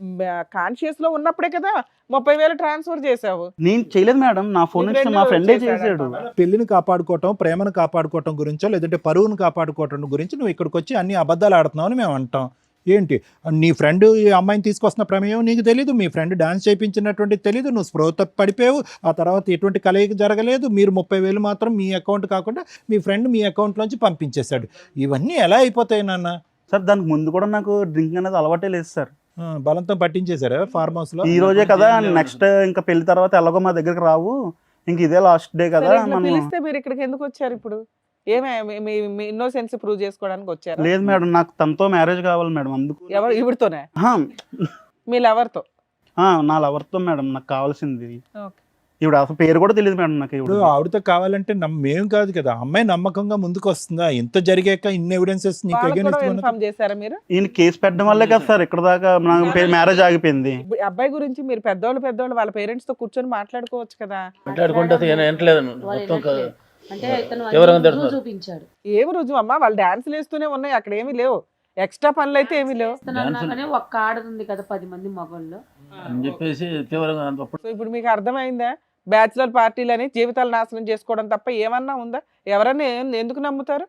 E: కాన్షియస్ లో ఉన్నప్పుడే కదా 30,000 ట్రాన్స్ఫర్ చేసావు.
G: నేను చేయలేదు మేడం, నా ఫోన్
E: నీ
G: నుంచి
E: friend
G: మా ఫ్రెండే
E: చేశాడట.
G: చేసాడు.
D: పెళ్లిని కాపాడుకోవటం, ప్రేమను కాపాడుకోవటం గురించో లేదంటే పరువును కాపాడుకోవటం గురించి నువ్వు ఇక్కడికి వచ్చి అన్ని అబద్ధాలు ఆడుతున్నావు అని మేము అంటాం. ఏంటి నీ ఫ్రెండ్ ఈ అమ్మాయిని తీసుకొస్తున్న ప్రమేయం నీకు తెలీదు, మీ ఫ్రెండ్ డాన్స్ చేయించినటువంటి తెలీదు, నువ్వు స్పృహ తప్పి పడిపోయావు, ఆ తర్వాత ఎటువంటి కలయిక జరగలేదు, మీరు 30,000 మాత్రం మీ అకౌంట్ కాకుండా మీ ఫ్రెండ్ మీ అకౌంట్లోంచి పంపించేశాడు. ఇవన్నీ ఎలా అయిపోతాయి నాన్న?
G: సార్ దానికి ముందు కూడా నాకు డ్రింక్ అనేది అలవాటే లేదు సార్.
D: బలంతో పట్టించేశారా ఫార్మ్ హౌస్ లో?
G: ఈ రోజే కదా, నెక్స్ట్ ఇంకా పెళ్లి తర్వాత ఎలాగో మా దగ్గరికి రావు, ఇంక ఇదే లాస్ట్ డే కదా
E: సరే, ఇట్లా
G: మనం.
E: పిలిస్తే మీరు ఇక్కడికి ఎందుకు వచ్చారు ఇప్పుడు? ఏమే మీ ఇన్నోసెన్స్ ప్రూవ్ చేసుకోవడానికి వచ్చారు?
G: లేదు మేడం, నాకు తనతో మ్యారేజ్ కావాలి మేడం, అందుకు.
E: ఎవరు ఇవిడితోనే?
G: ఆహా,
E: మీ లవర్తో?
G: నా లవర్తో మేడం నాకు కావాల్సింది.
E: ఓకే.
G: ఇప్పుడు అసలు పేరు కూడా తెలియదు మేడం నాకు.
D: ఇప్పుడు
G: ఇప్పుడు
D: ఆవిడతో కావాలంటే మేము కాదు కదా, అమ్మాయి నమ్మకంగా ముందుకు వస్తుందా? ఇంత జరిగాక ఇన్ని ఎవిడెన్సెస్ నీకు
E: వాళ్ళకు కూడా
D: against
E: ఇన్ఫార్మ్ చేశారా మీరు?
G: ఈయన కేసు పెట్టడం వల్లే కదా సార్ ఇక్కడ దాకా నాకు మ్యారేజ్ ఆగిపోయింది.
E: ఇప్పుడు అబ్బాయి గురించి మీరు పెద్దోళ్ళు వాళ్ళ పేరెంట్స్ తో కూర్చొని మాట్లాడుకోవచ్చు కదా.
I: మాట్లాడుకుంటే వినట్లేదు మొత్తం
J: అంటే ఇతను
I: ఎవరైనా
J: అన్ని
I: తిడుతున్నారు.
J: రుజువు చూపించాడు.
E: ఏమి రుజువు అమ్మా, వాళ్ళు డాన్సులు వేస్తూనే ఉన్నాయి, అక్కడ ఏమీ లేవు, ఎక్స్ట్రా పనులు అయితే ఏమీ లేవు.
J: ఇతను అన్నాకనే ఒక్క ఆడది ఉంది కదా 10 మంది మగవాళ్ళు.
I: అని చెప్పేసి తీవ్రంగా అప్పుడు
E: సో ఇప్పుడు మీకు అర్థమైందా? బ్యాచులర్ పార్టీలని జీవితాలు నాశనం చేసుకోవడం తప్ప ఏమన్నా ఉందా? ఎవరన్నా ఎందుకు నమ్ముతారు?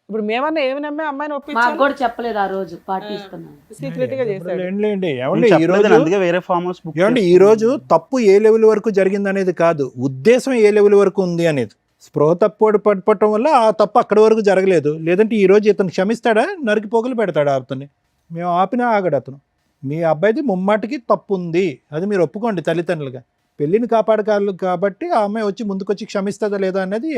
E: ఇప్పుడు మేమన్నా ఏమి నమ్మే అమ్మాయిని
J: మాకు
E: ఒప్పించాలి?
J: కూడా చెప్పలేదు ఆ రోజు పార్టీ ఇస్తున్నాను.
E: సీక్రెట్ గా చేశాడు.
D: లేండి.
G: నేను
D: ఏమండి ఈ
G: చెప్పలేదు,
D: రోజు
G: అందుకే వేరే ఫామ్ హౌస్ బుక్
D: ఏమండి ఈ రోజు తప్పు ఏ లెవెల్ వరకు జరిగింది అనేది కాదు, ఉద్దేశం ఏ లెవెల్ వరకు ఉంది అనేది. స్పృహ తప్పు పడిపోవటం వల్ల ఆ తప్పు అక్కడి వరకు జరగలేదు. లేదంటే ఈ రోజు ఇతను క్షమిస్తాడా? నరికి పోగులు పెడతాడా అతన్ని? మేము ఆపినా ఆగడు అతను. మీ అబ్బాయిది ముమ్మాటికి తప్పు ఉంది, అది మీరు ఒప్పుకోండి తల్లిదండ్రులుగా. పెళ్ళిని కాపాడకాలి కాబట్టి ఆ అమ్మాయి వచ్చి ముందుకొచ్చి క్షమిస్తుందా లేదా అనేది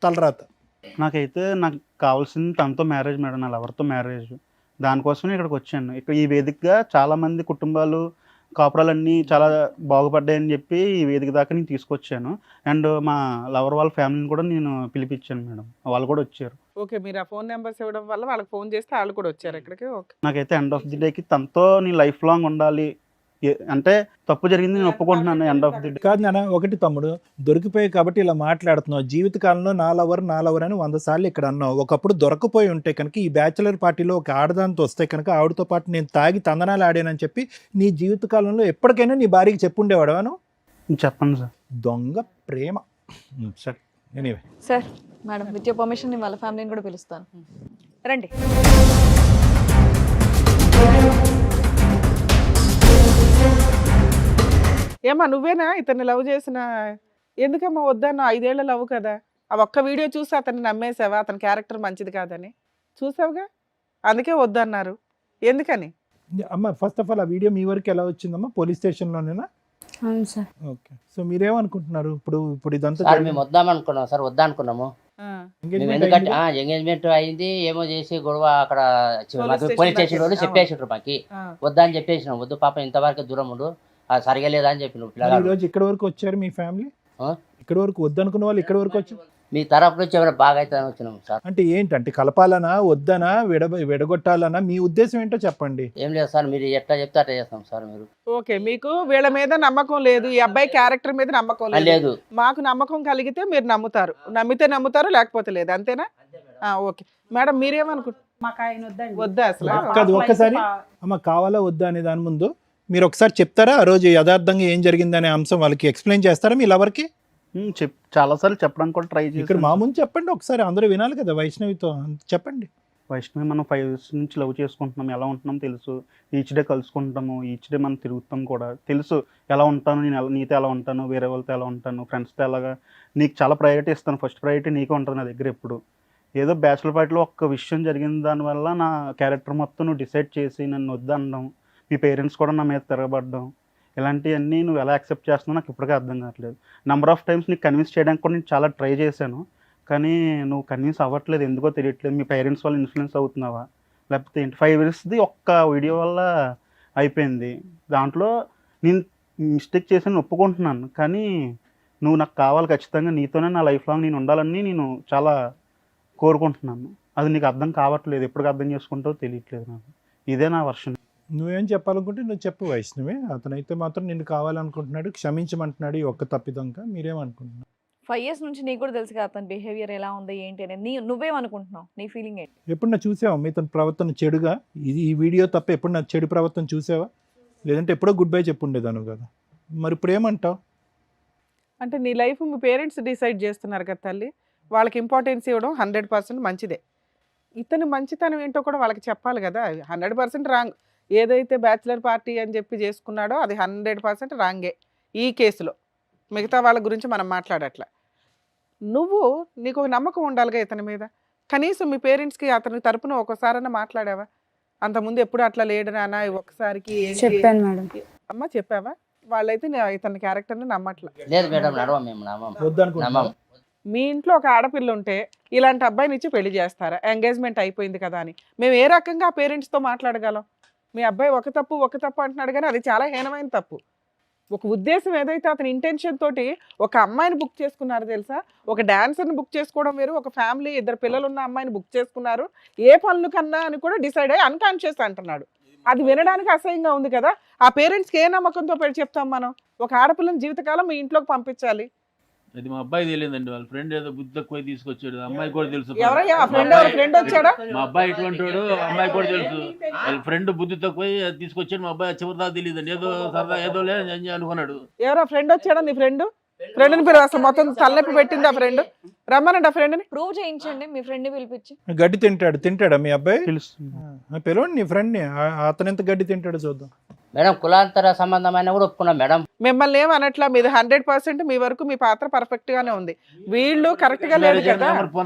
D: తలరాత.
G: నాకైతే నాకు కావాల్సింది తనతో మ్యారేజ్ మేడం, నా లవర్తో మ్యారేజ్. దానికోసమే ఇక్కడికి వచ్చాను. ఇక్కడ ఈ వేదికగా చాలా మంది కుటుంబాలు కాపురాలన్నీ చాలా బాగుపడ్డాయని చెప్పి ఈ వేదిక దాకా నేను తీసుకొచ్చాను. అండ్ మా లవర్ వాళ్ళ ఫ్యామిలీని కూడా నేను పిలిపించాను మేడం, వాళ్ళు కూడా వచ్చారు.
E: ఓకే, మీరు ఆ ఫోన్ నెంబర్స్ ఇవ్వడం వల్ల వాళ్ళకి ఫోన్ చేస్తే వాళ్ళు కూడా వచ్చారు ఇక్కడికి. ఓకే,
G: నాకైతే ఎండ్ ఆఫ్ ది డేకి తనతో నేను లైఫ్ లాంగ్ ఉండాలి. అంటే తప్పు జరిగింది నేను ఒప్పుకుంటున్నాను. ఎండ్ ఆఫ్ ది డే
D: కాదు నాన్న, ఒకటి తమ్ముడు దొరికిపోయి కాబట్టి ఇలా మాట్లాడుతున్నావు. జీవితకాలంలో నా లవర్ అని 100 సార్లు ఇక్కడ అన్నావు. ఒకప్పుడు దొరకపోయి ఉంటే కనుక ఈ బ్యాచులర్ పార్టీలో ఒక ఆడదాంతో వస్తే కనుక ఆవిడతో పాటు నేను తాగి తందనాలు ఆడానని చెప్పి నీ జీవితకాలంలో ఎప్పటికైనా నీ భార్యకి చెప్పుండేవాడవాను?
G: చెప్పండి సార్.
D: దొంగ ప్రేమ. సరే, anyway.
C: Sir, madam with your permission నేను వాళ్ళ ఫ్యామిలీని కూడా పిలుస్తాను. రండి.
E: ఏమ్మా నువ్వేనా ఇతన్ని లవ్ చేసిన? ఎందుకమ్మా వద్దన్నా? 5 ఏళ్ల లవ్ కదా. ఆ ఒక్క వీడియో చూసి అతన్ని నమ్మేసావా? అతని క్యారెక్టర్ మంచిది కాదని చూసావుగా, అందుకే వద్దన్నారు. ఎందుకని?
D: అమ్మ ఫస్ట్ ఆఫ్ ఆల్ ఆ వీడియో మీ వరకు ఎలా వచ్చిందమ్మా? పోలీస్ స్టేషన్లోనేనా?
F: అవును సార్.
D: ఓకే. సో మీరేమనుకుంటున్నారు ఇప్పుడు ఇదంతా
K: సార్? మేము వద్దామనుకున్నాం సార్, వద్దనుకున్నాము.
E: ఆ,
K: మేము
D: engagement
K: ఎందుకంటే
D: అయింది?
K: ఎంగేజ్మెంట్ అయింది, ఏమో చేసి గొడవ అక్కడ
E: Police
K: పోలీస్
E: station
K: స్టేషన్ వాళ్ళు
E: దాకా
K: చెప్పేసిండ్రు మాకి.
E: ఆ.
K: వద్దా అని చెప్పేసినాం, వద్దు పాప ఇంతవరకు దూరం ఉండు, అది సరిగలేదా అని చెప్పిన
D: మరి ఈ
K: పిల్లగాడు.
D: రోజు ఇక్కడ వరకు వచ్చారు మీ ఫ్యామిలీ?
K: ఆ?
D: ఇక్కడ వరకు వద్దనుకున్న వాళ్ళు ఇక్కడ వరకు వచ్చారు.
K: మీ తరపు నుంచి ఏమైనా బాగా అవుతుందని వచ్చినాం సార్.
D: అంటే ఏంటంటే కలపాలనా వద్దనా విడగొట్టాలనా మీ ఉద్దేశం ఏంటో చెప్పండి.
K: ఏం లేదు సార్, మీరు ఎట్లా చెప్తే అట్లా చేస్తాం సార్. మీరు
E: ఓకే, మీకు వీళ్ళ మీద నమ్మకం లేదు, ఈ అబ్బాయి క్యారెక్టర్ మీద నమ్మకం లేదు.
K: లేదు.
E: మాకు నమ్మకం కలిగితే మీరు నమ్ముతారు, నమ్మితే నమ్ముతారు, లేకపోతే లేదు, అంతేనా? ఓకే మేడం, మీరేమనుకుంటున్నారు?
H: మాకు ఆయన వద్దండి.
E: వద్దా అసలు?
D: కాదు, ఒక్కసారి అమ్మ కావాలా వద్దా అనే దాని ముందు మీరు ఒకసారి చెప్తారా? ఆ రోజు యథార్థంగా ఏం జరిగిందనే అంశం వాళ్ళకి ఎక్స్ప్లెయిన్ చేస్తారా మీ లవర్కి?
G: చాలాసార్లు చెప్పడానికి కూడా ట్రై
D: ఇక్కడ
G: చేసి
D: మా ముందు చెప్పండి ఒకసారి, అందరూ వినాలి కదా వైష్ణవితో, చెప్పండి.
G: వైష్ణవి మనం 5 years నుంచి లవ్ చేసుకుంటున్నాం, ఎలా ఉంటున్నాం తెలుసు, ఈచ్ డే కలుసుకుంటాము, ఈచ్ డే మనం తిరుగుతాం కూడా తెలుసు, ఎలా ఉంటాను నేను, నీతో ఎలా ఉంటాను, వేరే వాళ్ళతో ఎలా ఉంటాను, ఫ్రెండ్స్తో ఎలాగా, నీకు చాలా ప్రయారిటీ ఇస్తాను, ఫస్ట్ ప్రయారిటీ నీకే ఉంటుంది నా దగ్గర ఎప్పుడు. ఏదో బ్యాచులర్ పార్టీలో ఒక్క విషయం జరిగిన దానివల్ల నా క్యారెక్టర్ మొత్తం నువ్వు డిసైడ్ చేసి నన్ను వద్దనడం, మీ పేరెంట్స్ కూడా నా మీద తిరగబడడం, ఇలాంటివన్నీ నువ్వు ఎలా యాక్సెప్ట్ చేస్తున్నావు నాకు ఇప్పటికే అర్థం కావట్లేదు. నెంబర్ ఆఫ్ టైమ్స్ నీకు కన్విన్స్ చేయడానికి కూడా నేను చాలా ట్రై చేశాను, కానీ నువ్వు కన్విన్స్ అవ్వట్లేదు, ఎందుకో తెలియట్లేదు. మీ పేరెంట్స్ వల్ల ఇన్ఫ్లుయెన్స్ అవుతున్నావా లేకపోతే ఏంటి? 5 yearsది ఒక్క వీడియో వల్ల అయిపోయింది. దాంట్లో నేను మిస్టేక్ చేశాను ఒప్పుకుంటున్నాను, కానీ నువ్వు నాకు కావాలి ఖచ్చితంగా, నీతోనే నా లైఫ్ లాంగ్ నేను ఉండాలని నేను చాలా కోరుకుంటున్నాను. అది నీకు అర్థం కావట్లేదు, ఎప్పటికి అర్థం చేసుకుంటావో తెలియట్లేదు నాకు. ఇదే నా వర్షన్.
D: నువ్వేం చెప్పాలనుకుంటే నువ్వు చెప్పు వైష్ణవి. అతనైతే మాత్రం నిన్ను కావాలనుకుంటున్నాడు, క్షమించమంటున్నాడు ఈ ఒక్క తప్పిదంక. మీరేమనుకుంటున్నావు?
C: 5 years నుంచి నీకు కూడా తెలుసు కదా అతని బిహేవియర్ ఎలా ఉంది ఏంటి అనేది. నువ్వేమనుకుంటున్నావు, నీ ఫీలింగ్ ఏంటి?
D: ఎప్పుడన్నా చూసావా మీ తన ప్రవర్తన చెడుగా? ఈ వీడియో తప్ప ఎప్పుడన్నా చెడు ప్రవర్తన చూసావా? లేదంటే ఎప్పుడో గుడ్ బై చెప్పుండేదాను కదా, మరి ఇప్పుడు ఏమంటావు?
E: అంటే నీ లైఫ్ మీ పేరెంట్స్ డిసైడ్ చేస్తున్నారు కదా తల్లి, వాళ్ళకి ఇంపార్టెన్స్ ఇవ్వడం 100% మంచిదే. ఇతని మంచితనం ఏంటో కూడా వాళ్ళకి చెప్పాలి కదా. 100% రాంగ్. ఏదైతే బ్యాచిలర్ పార్టీ అని చెప్పి చేసుకున్నాడో అది 100% రాంగే ఈ కేసులో. మిగతా వాళ్ళ గురించి మనం మాట్లాడట్లా. నీకు ఒక నమ్మకం ఉండాలిగా ఇతని మీద. కనీసం మీ పేరెంట్స్కి అతని తరపున ఒకసారైనా మాట్లాడావా? అంతకుముందు ఎప్పుడు అట్లా లేడు నాన్న, ఒకసారికి
F: చెప్పాను మేడం.
E: అమ్మ చెప్పావా? వాళ్ళైతే ఇతని క్యారెక్టర్ని నమ్మట్లా.
K: లేదు మేడం, నడవం మేము
D: వద్దనుకుంటున్నావా?
E: మీ ఇంట్లో ఒక ఆడపిల్ల ఉంటే ఇలాంటి అబ్బాయిని ఇచ్చి పెళ్లి చేస్తారా? ఎంగేజ్మెంట్ అయిపోయింది కదా అని మేము ఏ రకంగా ఆ పేరెంట్స్తో మాట్లాడగలం? మీ అబ్బాయి ఒక తప్పు అంటున్నాడు, కానీ అది చాలా హీనమైన తప్పు. ఒక ఉద్దేశం ఏదైతే అతని ఇంటెన్షన్ తోటి ఒక అమ్మాయిని బుక్ చేసుకున్నారు తెలుసా, ఒక డాన్సర్ని బుక్ చేసుకోవడం వేరు, ఒక ఫ్యామిలీ 2 పిల్లలు ఉన్న అమ్మాయిని బుక్ చేసుకున్నారు, ఏ పనులు కన్నా అని కూడా డిసైడ్ అయ్యి అన్కాన్షియస్ అంటున్నాడు. అది వినడానికి అసహ్యంగా ఉంది కదా. ఆ పేరెంట్స్కి ఏ నమ్మకంతో పెళ్లి చెప్తాం మనం? ఒక ఆడపిల్లని జీవితకాలం మీ ఇంట్లోకి పంపించాలి.
I: అది మా అబ్బాయి తెలియదండి, వాళ్ళ ఫ్రెండ్ ఏదో బుద్ధి తక్కువ తీసుకొచ్చాడు, అమ్మాయి కూడా తెలుసు.
E: ఎవరయ్యా ఆ ఫ్రెండ్? ఫ్రెండ్ వచ్చాడా?
I: మా అబ్బాయి ఇటువంటి వాడు, అమ్మాయి కూడా తెలుసు. వాళ్ళ ఫ్రెండ్ బుద్ధి తక్కువ తీసుకొచ్చాడు, మా అబ్బాయి చివరి దాకా తెలియదండి, ఏదో సరదా ఏదో లేదు అనుకున్నాడు.
E: ఎవరో ఫ్రెండ్ వచ్చాడా నీ ఫ్రెండ్? ఫ్రెండ్ని పేరు అసలు మొత్తం తలనొప్పి పెట్టింది ఆ ఫ్రెండ్. రమ్మనండి ఆ ఫ్రెండ్ని.
C: ప్రూవ్ చేయించండి మీ ఫ్రెండ్ పిలిపించి.
D: గడ్డి తింటాడా మీ అబ్బాయి?
G: తెలుస్తుంది.
D: పిలవండి నీ ఫ్రెండ్ని, అతను ఎంత గడ్డి తింటాడో చూద్దాం.
K: మేడం. కులాంతర సంబంధమైన కూడా ఒప్పుకున్నాం మేడం.
E: మిమ్మల్ని ఏమనట్లా, మీది 100% మీ వరకు మీ పాత్ర పర్ఫెక్ట్ గానే ఉంది. వీళ్ళు కరెక్ట్ గా లేదు కదా.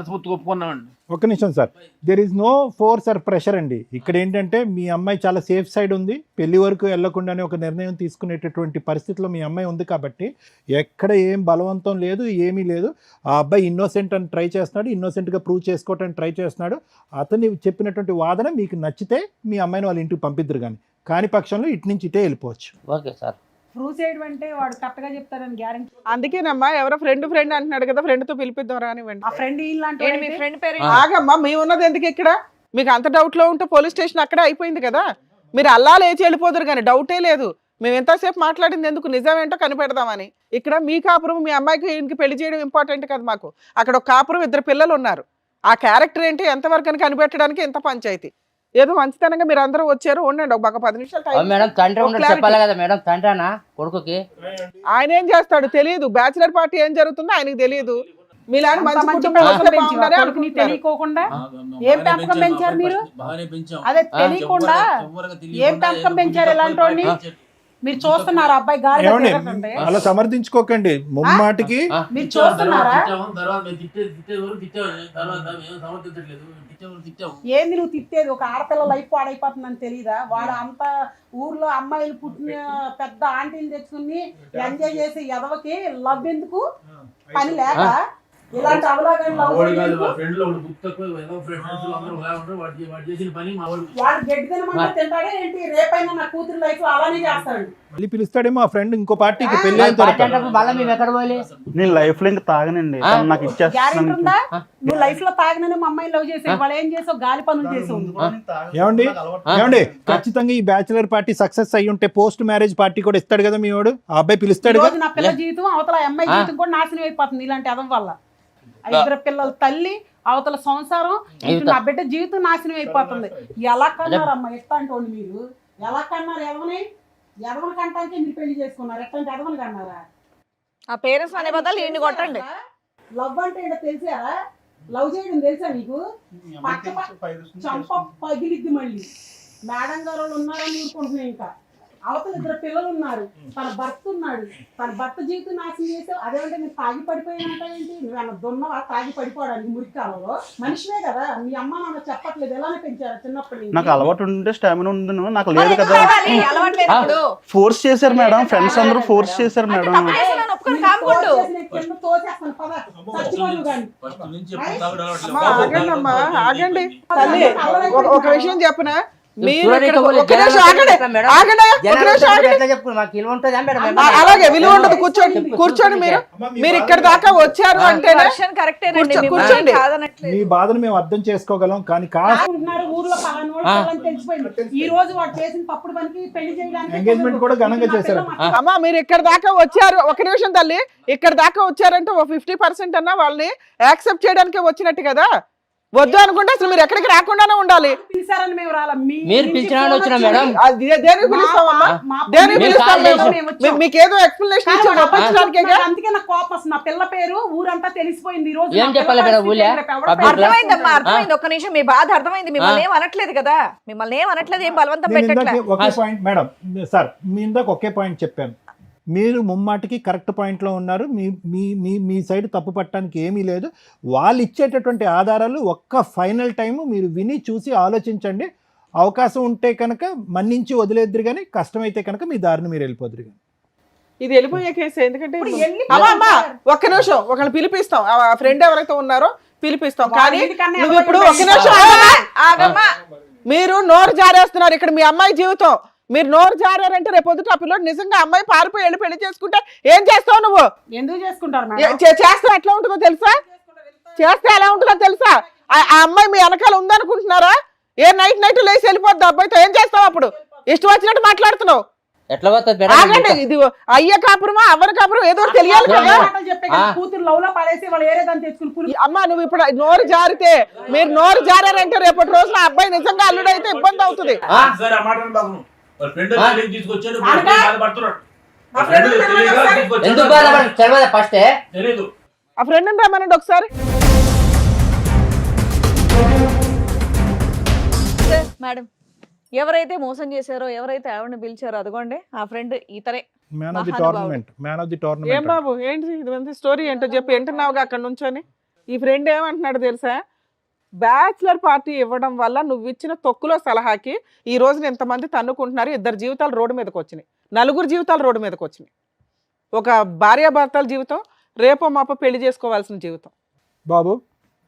I: ఒప్పుకున్నామండి.
D: ఒక్క నిమిషం sir, there is no force or pressure అండి. ఇక్కడ ఏంటంటే మీ అమ్మాయి చాలా సేఫ్ సైడ్ ఉంది, పెళ్లి వరకు వెళ్లకుండానే ఒక నిర్ణయం తీసుకునేటటువంటి పరిస్థితిలో మీ అమ్మాయి ఉంది కాబట్టి ఎక్కడ ఏం బలవంతం లేదు, ఏమీ లేదు. ఆ అబ్బాయి ఇన్నోసెంట్ అని ట్రై చేస్తున్నాడు, ఇన్నోసెంట్గా ప్రూవ్ చేసుకోవటానికి ట్రై చేస్తున్నాడు. అతన్ని చెప్పినటువంటి వాదన మీకు నచ్చితే మీ అమ్మాయిని వాళ్ళ ఇంటికి పంపిద్దరు, కాని పక్షంలో ఇటు నుంచి ఇటే వెళ్ళిపోవచ్చు.
K: Okay sir.
H: ప్రూవ్ చేయడం అంటే వాడు కరెక్ట్ గా చెప్తారని గ్యారెంటీ.
E: అందుకేనమ్మా ఎవరో ఫ్రెండ్ అంటున్నాడు కదా, ఫ్రెండ్ తో పిలిపిద్దాం రానివ్వండి.
H: ఆ ఫ్రెండ్
C: మీ ఫ్రెండ్ పేరు
E: ఆగమ్మా, మేము ఉన్నది ఎందుకు ఇక్కడ? మీకు అంత డౌట్ లో ఉంటే పోలీస్ స్టేషన్ అక్కడే అయిపోయింది కదా. మీరు అల్లా లేచి వెళ్ళిపోదురు కానీ డౌటే లేదు. మేము ఎంతసేపు మాట్లాడింది ఎందుకు, నిజమేంటో కనిపెడదామని. ఇక్కడ మీ కాపురం, మీ అమ్మాయికి ఇంటికి పెళ్లి చేయడం ఇంపార్టెంట్ కదా మాకు. అక్కడ ఒక కాపురం, 2 పిల్లలు ఉన్నారు. ఆ క్యారెక్టర్ ఏంటి ఎంతవరకు అని కనిపెట్టడానికి ఎంత పంచాయతీ. ఏదో మంచితనంగా మీరు అందరూ వచ్చారు, ఉండండి ఒక 10 నిమిషాలు
K: మేడం. తండ్రి చెప్పాలి కదా మేడం, తండ్రినా కొడుకుకి
E: ఆయన ఏం చేస్తాడు తెలియదు. బ్యాచిలర్ పార్టీ ఏం జరుగుతుందో ఆయనకు తెలియదు. మీలాంటి
H: తెలియకోకుండా ఏం పెంపకం పెంచారు మీరు? అదే తెలియకుండా ఏం పెంపకం పెంచారు ఇలాంటి వాడిని? మీరు చూస్తున్నారు అబ్బాయి గాలి
D: అలా సమర్థించుకోకండి ముమ్మాటికి.
H: మీరు చూస్తున్నారా? ఏంది నువ్వు తిట్టేది? ఒక ఆడపిల్ల లైఫ్ పాడైపోతుందని తెలియదా? వాడు అంత ఊర్లో అమ్మాయిలు పుట్టిన పెద్ద ఆంటీని తెచ్చుకుని ఎంజాయ్ చేసి ఎదవకి లవ్ ఎందుకు? పని లేక ఇలాంటి వాడు గడ్డి తినమంటే తింటాడే ఏంటి? రేపైనా నా కూతురు లైఫ్ అలానే చేస్తాడు.
D: మళ్ళీ పిలుస్తాడేమో ఆ ఫ్రెండ్ ఇంకో పార్టీకి పెళ్లి అయిన తర్వాత.
G: నేను లైఫ్ లో ఇంకా తాగనండి, నాకు
H: గ్యారెంటీ ఉందా? నువ్వు లైఫ్ లో తాగిననే మా అమ్మాయిని లవ్ చేసి వాళ్ళు ఏం చేసావు? గాలి పనులు చేసావు.
D: ఏమండి ఖచ్చితంగా ఈ బ్యాచిలర్ పార్టీ సక్సెస్ అయ్యి ఉంటే పోస్ట్ మ్యారేజ్ పార్టీ కూడా ఇస్తాడు కదా మీ వాడు. ఆ అబ్బాయి పిలుస్తాడు కదా.
H: నా పిల్ల జీవితం అవతల అమ్మాయి జీవితం కూడా నాశనం అయిపోతుంది ఇలాంటి అదం వల్ల. 2 పిల్లల తల్లి, అవతల సంసారం, నా బిడ్డ జీవితం నాశనం అయిపోతుంది. ఎలా కన్నారమ్మా ఎట్లాంటి మీరు? ఎలా కన్నారు? ఎదవని కంటానికి మీరు పెళ్లి చేసుకున్నారు, ఎట్లాంటి ఎదవని కన్నారా?
C: ఆ పేరెంట్స్ అనే బదులు ఈయన్ని కొట్టండి.
H: లవ్ అంటే ఏంటో తెలిసారా? లవ్ చేయడం తెలుసా నీకు? చంప పగిలిద్ది మళ్ళీ. మేడం గారు వాళ్ళు ఉన్నారని ఊరుకుంటున్నాయి. ఇంకా అవతల 2 పిల్లలు ఉన్నారు, తన భర్త ఉన్నాడు, తన భర్త జీవితం నాశనం చేసావు. అదేమంటే నేను తాగి పడిపోయినంటావేంటి? నువ్వేమన్నా దున్నవా తాగి పడిపోవడానికి మురికాలలో? మనిషివే కదా, మీ అమ్మ నాన్న చెప్పట్లేదు, ఎలానే పెంచారు చిన్నప్పటి నుంచి?
G: నాకు అలవాటు ఉంటే స్టామినా ఉంది, నాకు లేదు కదా.
C: అలవాట్లేదు ఇప్పుడు.
G: ఫోర్స్ చేశారు మేడం, ఫ్రెండ్స్ అందరూ ఫోర్స్ చేశారు మేడం.
H: కింద తోసేస్తాను పద, చచ్చిపోను కానీ.
E: అమ్మా ఆగండి అమ్మా, ఆగండి తల్లి. ఒక విషయం చెప్పనా, మీరు ఇక్కడ ఒక నిమిషం ఆగండి, ఆగండి, ఒక నిమిషం ఆగండి. అలాగే విలువ ఉండదు, కూర్చోండి, కూర్చోండి. మీరు ఇక్కడ దాకా వచ్చారు అంటే కూర్చోండి.
D: మీ బాధను మేము అర్థం చేసుకోగలం, కానీ
H: ఊర్లో పలానా తెలిసిపోయింది. ఈ రోజు వాడు చేసిన తప్పుడు పనికి పెళ్లి చేయడానికి
D: ఎంగేజ్మెంట్ కూడా ఘనంగా చేశారు.
E: అమ్మా మీరు ఇక్కడ దాకా వచ్చారు, ఒక నిమిషం తల్లి, ఇక్కడ దాకా వచ్చారంటే 50% అన్నా వాళ్ళని యాక్సెప్ట్ చేయడానికి వచ్చినట్టు కదా. వద్దు అనుకుంటే అసలు మీరు ఎక్కడికి రాకుండానే ఉండాలి.
H: పిలిచారని మేము రాలా,
K: మీరు పిలిచినా వచ్చినా మేడం.
E: దేనికి పిలుస్తామమ్మా, దేనికి పిలుస్తాం మేము? మీకేదో ఎక్స్ప్లెనేషన్ ఇచ్చి పంపించడానికి.
H: అందుకే నాకు కోపం వస్తుంది. నా పిల్ల పేరు ఊరంతా తెలిసిపోయింది. ఈ రోజు
K: ఏం చెప్పాలి మేడం? ఊళ్ళే
C: అర్థమైందమ్మా, అర్థమైంది. ఒక్క నిమిషం, మీ బాధ అర్థమైంది. మిమ్మల్ని ఏం అనట్లేదు కదా, మిమ్మల్ని ఏం అనట్లేదు, ఏం బలవంతం పెట్టట్లేదు.
D: ఒకే పాయింట్ మేడం, సార్ మీ ఇందాక ఒకే పాయింట్ చెప్పాను. మీరు ముమ్మాటికి కరెక్ట్ పాయింట్లో ఉన్నారు. మీ సైడ్ తప్పు పట్టడానికి ఏమీ లేదు. వాళ్ళు ఇచ్చేటటువంటి ఆధారాలు ఒక్క ఫైనల్ టైము మీరు విని చూసి ఆలోచించండి. అవకాశం ఉంటే కనుక మన్నించి వదిలేద్దరు, కానీ కష్టమైతే కనుక మీ దారిని మీరు వెళ్ళిపోదురు. కానీ
E: ఇది వెళ్ళిపోయే కేసు. ఎందుకంటే అమ్మా ఒక్క నిమిషం, ఒకళ్ళు పిలిపిస్తాం, ఆ ఫ్రెండ్ ఎవరైతే ఉన్నారో పిలిపిస్తాం. కానీ నువ్వు ఇప్పుడు ఒక నిమిషం ఆగమ్మా, మీరు నోరు జారేస్తున్నారు. ఇక్కడ మీ అమ్మాయి జీవితం, మీరు నోరు జారారంటే రేపు పొద్దుట ఆ పిల్లడు నిజంగా అమ్మాయి పారిపోయి వెళ్ళి పెళ్లి చేసుకుంటే ఏం చేస్తావు నువ్వు?
H: ఎందుకు చేసుకుంటారు?
E: చేస్తే ఎట్లా ఉంటుందో తెలుసా? చేస్తే ఎలా ఉంటుందో తెలుసా? ఆ అమ్మాయి మీ వెనకాల ఉందనుకుంటున్నారా? నైట్ లేసి వెళ్ళిపోద్ది అబ్బాయితో. ఏం చేస్తావు అప్పుడు? ఇష్టం వచ్చినట్టు మాట్లాడుతున్నావు.
K: ఎట్లా
E: ఆగండి, ఇది అయ్య కాపురమా అవ్వని కాపురం ఏదో తెలియాలి కదా.
H: కూతురు లవ్ లో పడేసి వాళ్ళు ఏరేదాన్ని తెచ్చుకుని
E: అమ్మా నువ్వు ఇప్పుడు నోరు జారితే, మీరు నోరు జారారంటే రేపటి రోజున అబ్బాయి నిజంగా అల్లుడు అయితే ఇబ్బంది అవుతుంది. ఆ ఫ్రెండ్ రమ్మనండి ఒకసారి.
C: మేడం, ఎవరైతే మోసం చేశారో, ఎవరైతే ఆవిడని పిలిచారో అదిగోండి ఆ ఫ్రెండ్ ఇతరే.
D: Man of the tournament.
E: ఏం బాబు ఏంటి ఇది స్టోరీ ఏంటో చెప్పి వింటున్నావుగా అక్కడ నుంచొని. ఈ ఫ్రెండ్ ఏమంటున్నాడు తెలుసా? బ్యాచులర్ పార్టీ ఇవ్వడం వల్ల నువ్వు ఇచ్చిన తొక్కులో సలహాకి ఈ రోజున ఎంతమంది తన్నుకుంటున్నారు. 2 జీవితాలు రోడ్డు మీదకి వచ్చినాయి, 4 జీవితాలు రోడ్డు మీదకి వచ్చినాయి. ఒక భార్యాభర్తల జీవితం, రేపో మాపో పెళ్లి చేసుకోవాల్సిన జీవితం.
D: బాబు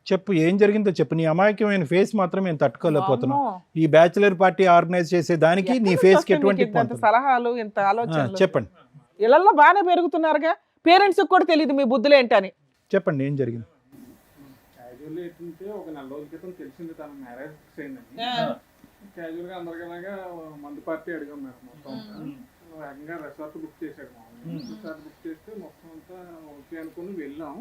D: చెప్పు, ఏం జరిగిందో చెప్పు. నీ అమాయకమైన ఫేస్ మాత్రం నేను తట్టుకోలేకపోతున్నావు. ఈ బ్యాచులర్ పార్టీ ఆర్గనైజ్ చేసే దానికి నీ ఫేస్ కి ఎటువంటి
E: సలహాలు, ఇంత ఆలోచన
D: చెప్పండి.
E: ఇళ్లలో బాగానే పెరుగుతున్నారుగా, పేరెంట్స్ కూడా తెలియదు మీ బుద్ధులు ఏంటని.
D: చెప్పండి ఏం జరిగింది.
L: ఒక 4 రోజుల క్రితం తెలిసింది తన మ్యారేజ్ ఫిక్స్ అయిందని. క్యాజువల్ గా అందరికలాగా మందు పార్టీ అడిగాం మేడం. మొత్తం ఏకంగా రిసార్ట్ బుక్ చేశాడు. రిసార్ట్ బుక్ చేస్తే మొత్తం అంతా ఓకే అనుకుని వెళ్ళాం.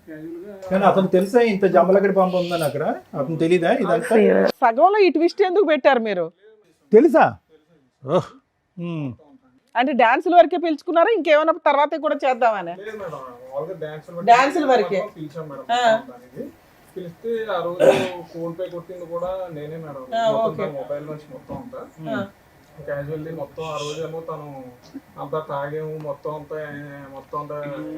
L: క్యాజువల్ గా
D: కానీ అతను తెలుసా ఇంత జమ్మలగడి పంప ఉందని అక్కడ? అతను తెలీదా ఇదంతా?
E: సగంలో ఈ ట్విస్ట్ ఎందుకు పెట్టారు మీరు?
D: తెలుసా?
E: అంటే డాన్సుల వరకే పిలుచుకున్నారా, ఇంకేమైనా తర్వాత కూడా చేద్దామని? డాన్సుల వరకే
L: పిలిచాం మేడం. పిలిస్తే ఆ రోజు ఫోన్ పే కొట్టింది కూడా నేనే మేడం. మొబైల్ నుంచి మొత్తం అంతా క్యాజువల్లీ మొత్తం ఆ రోజు ఏమో తను అంతా తాగాము, మొత్తం అంతా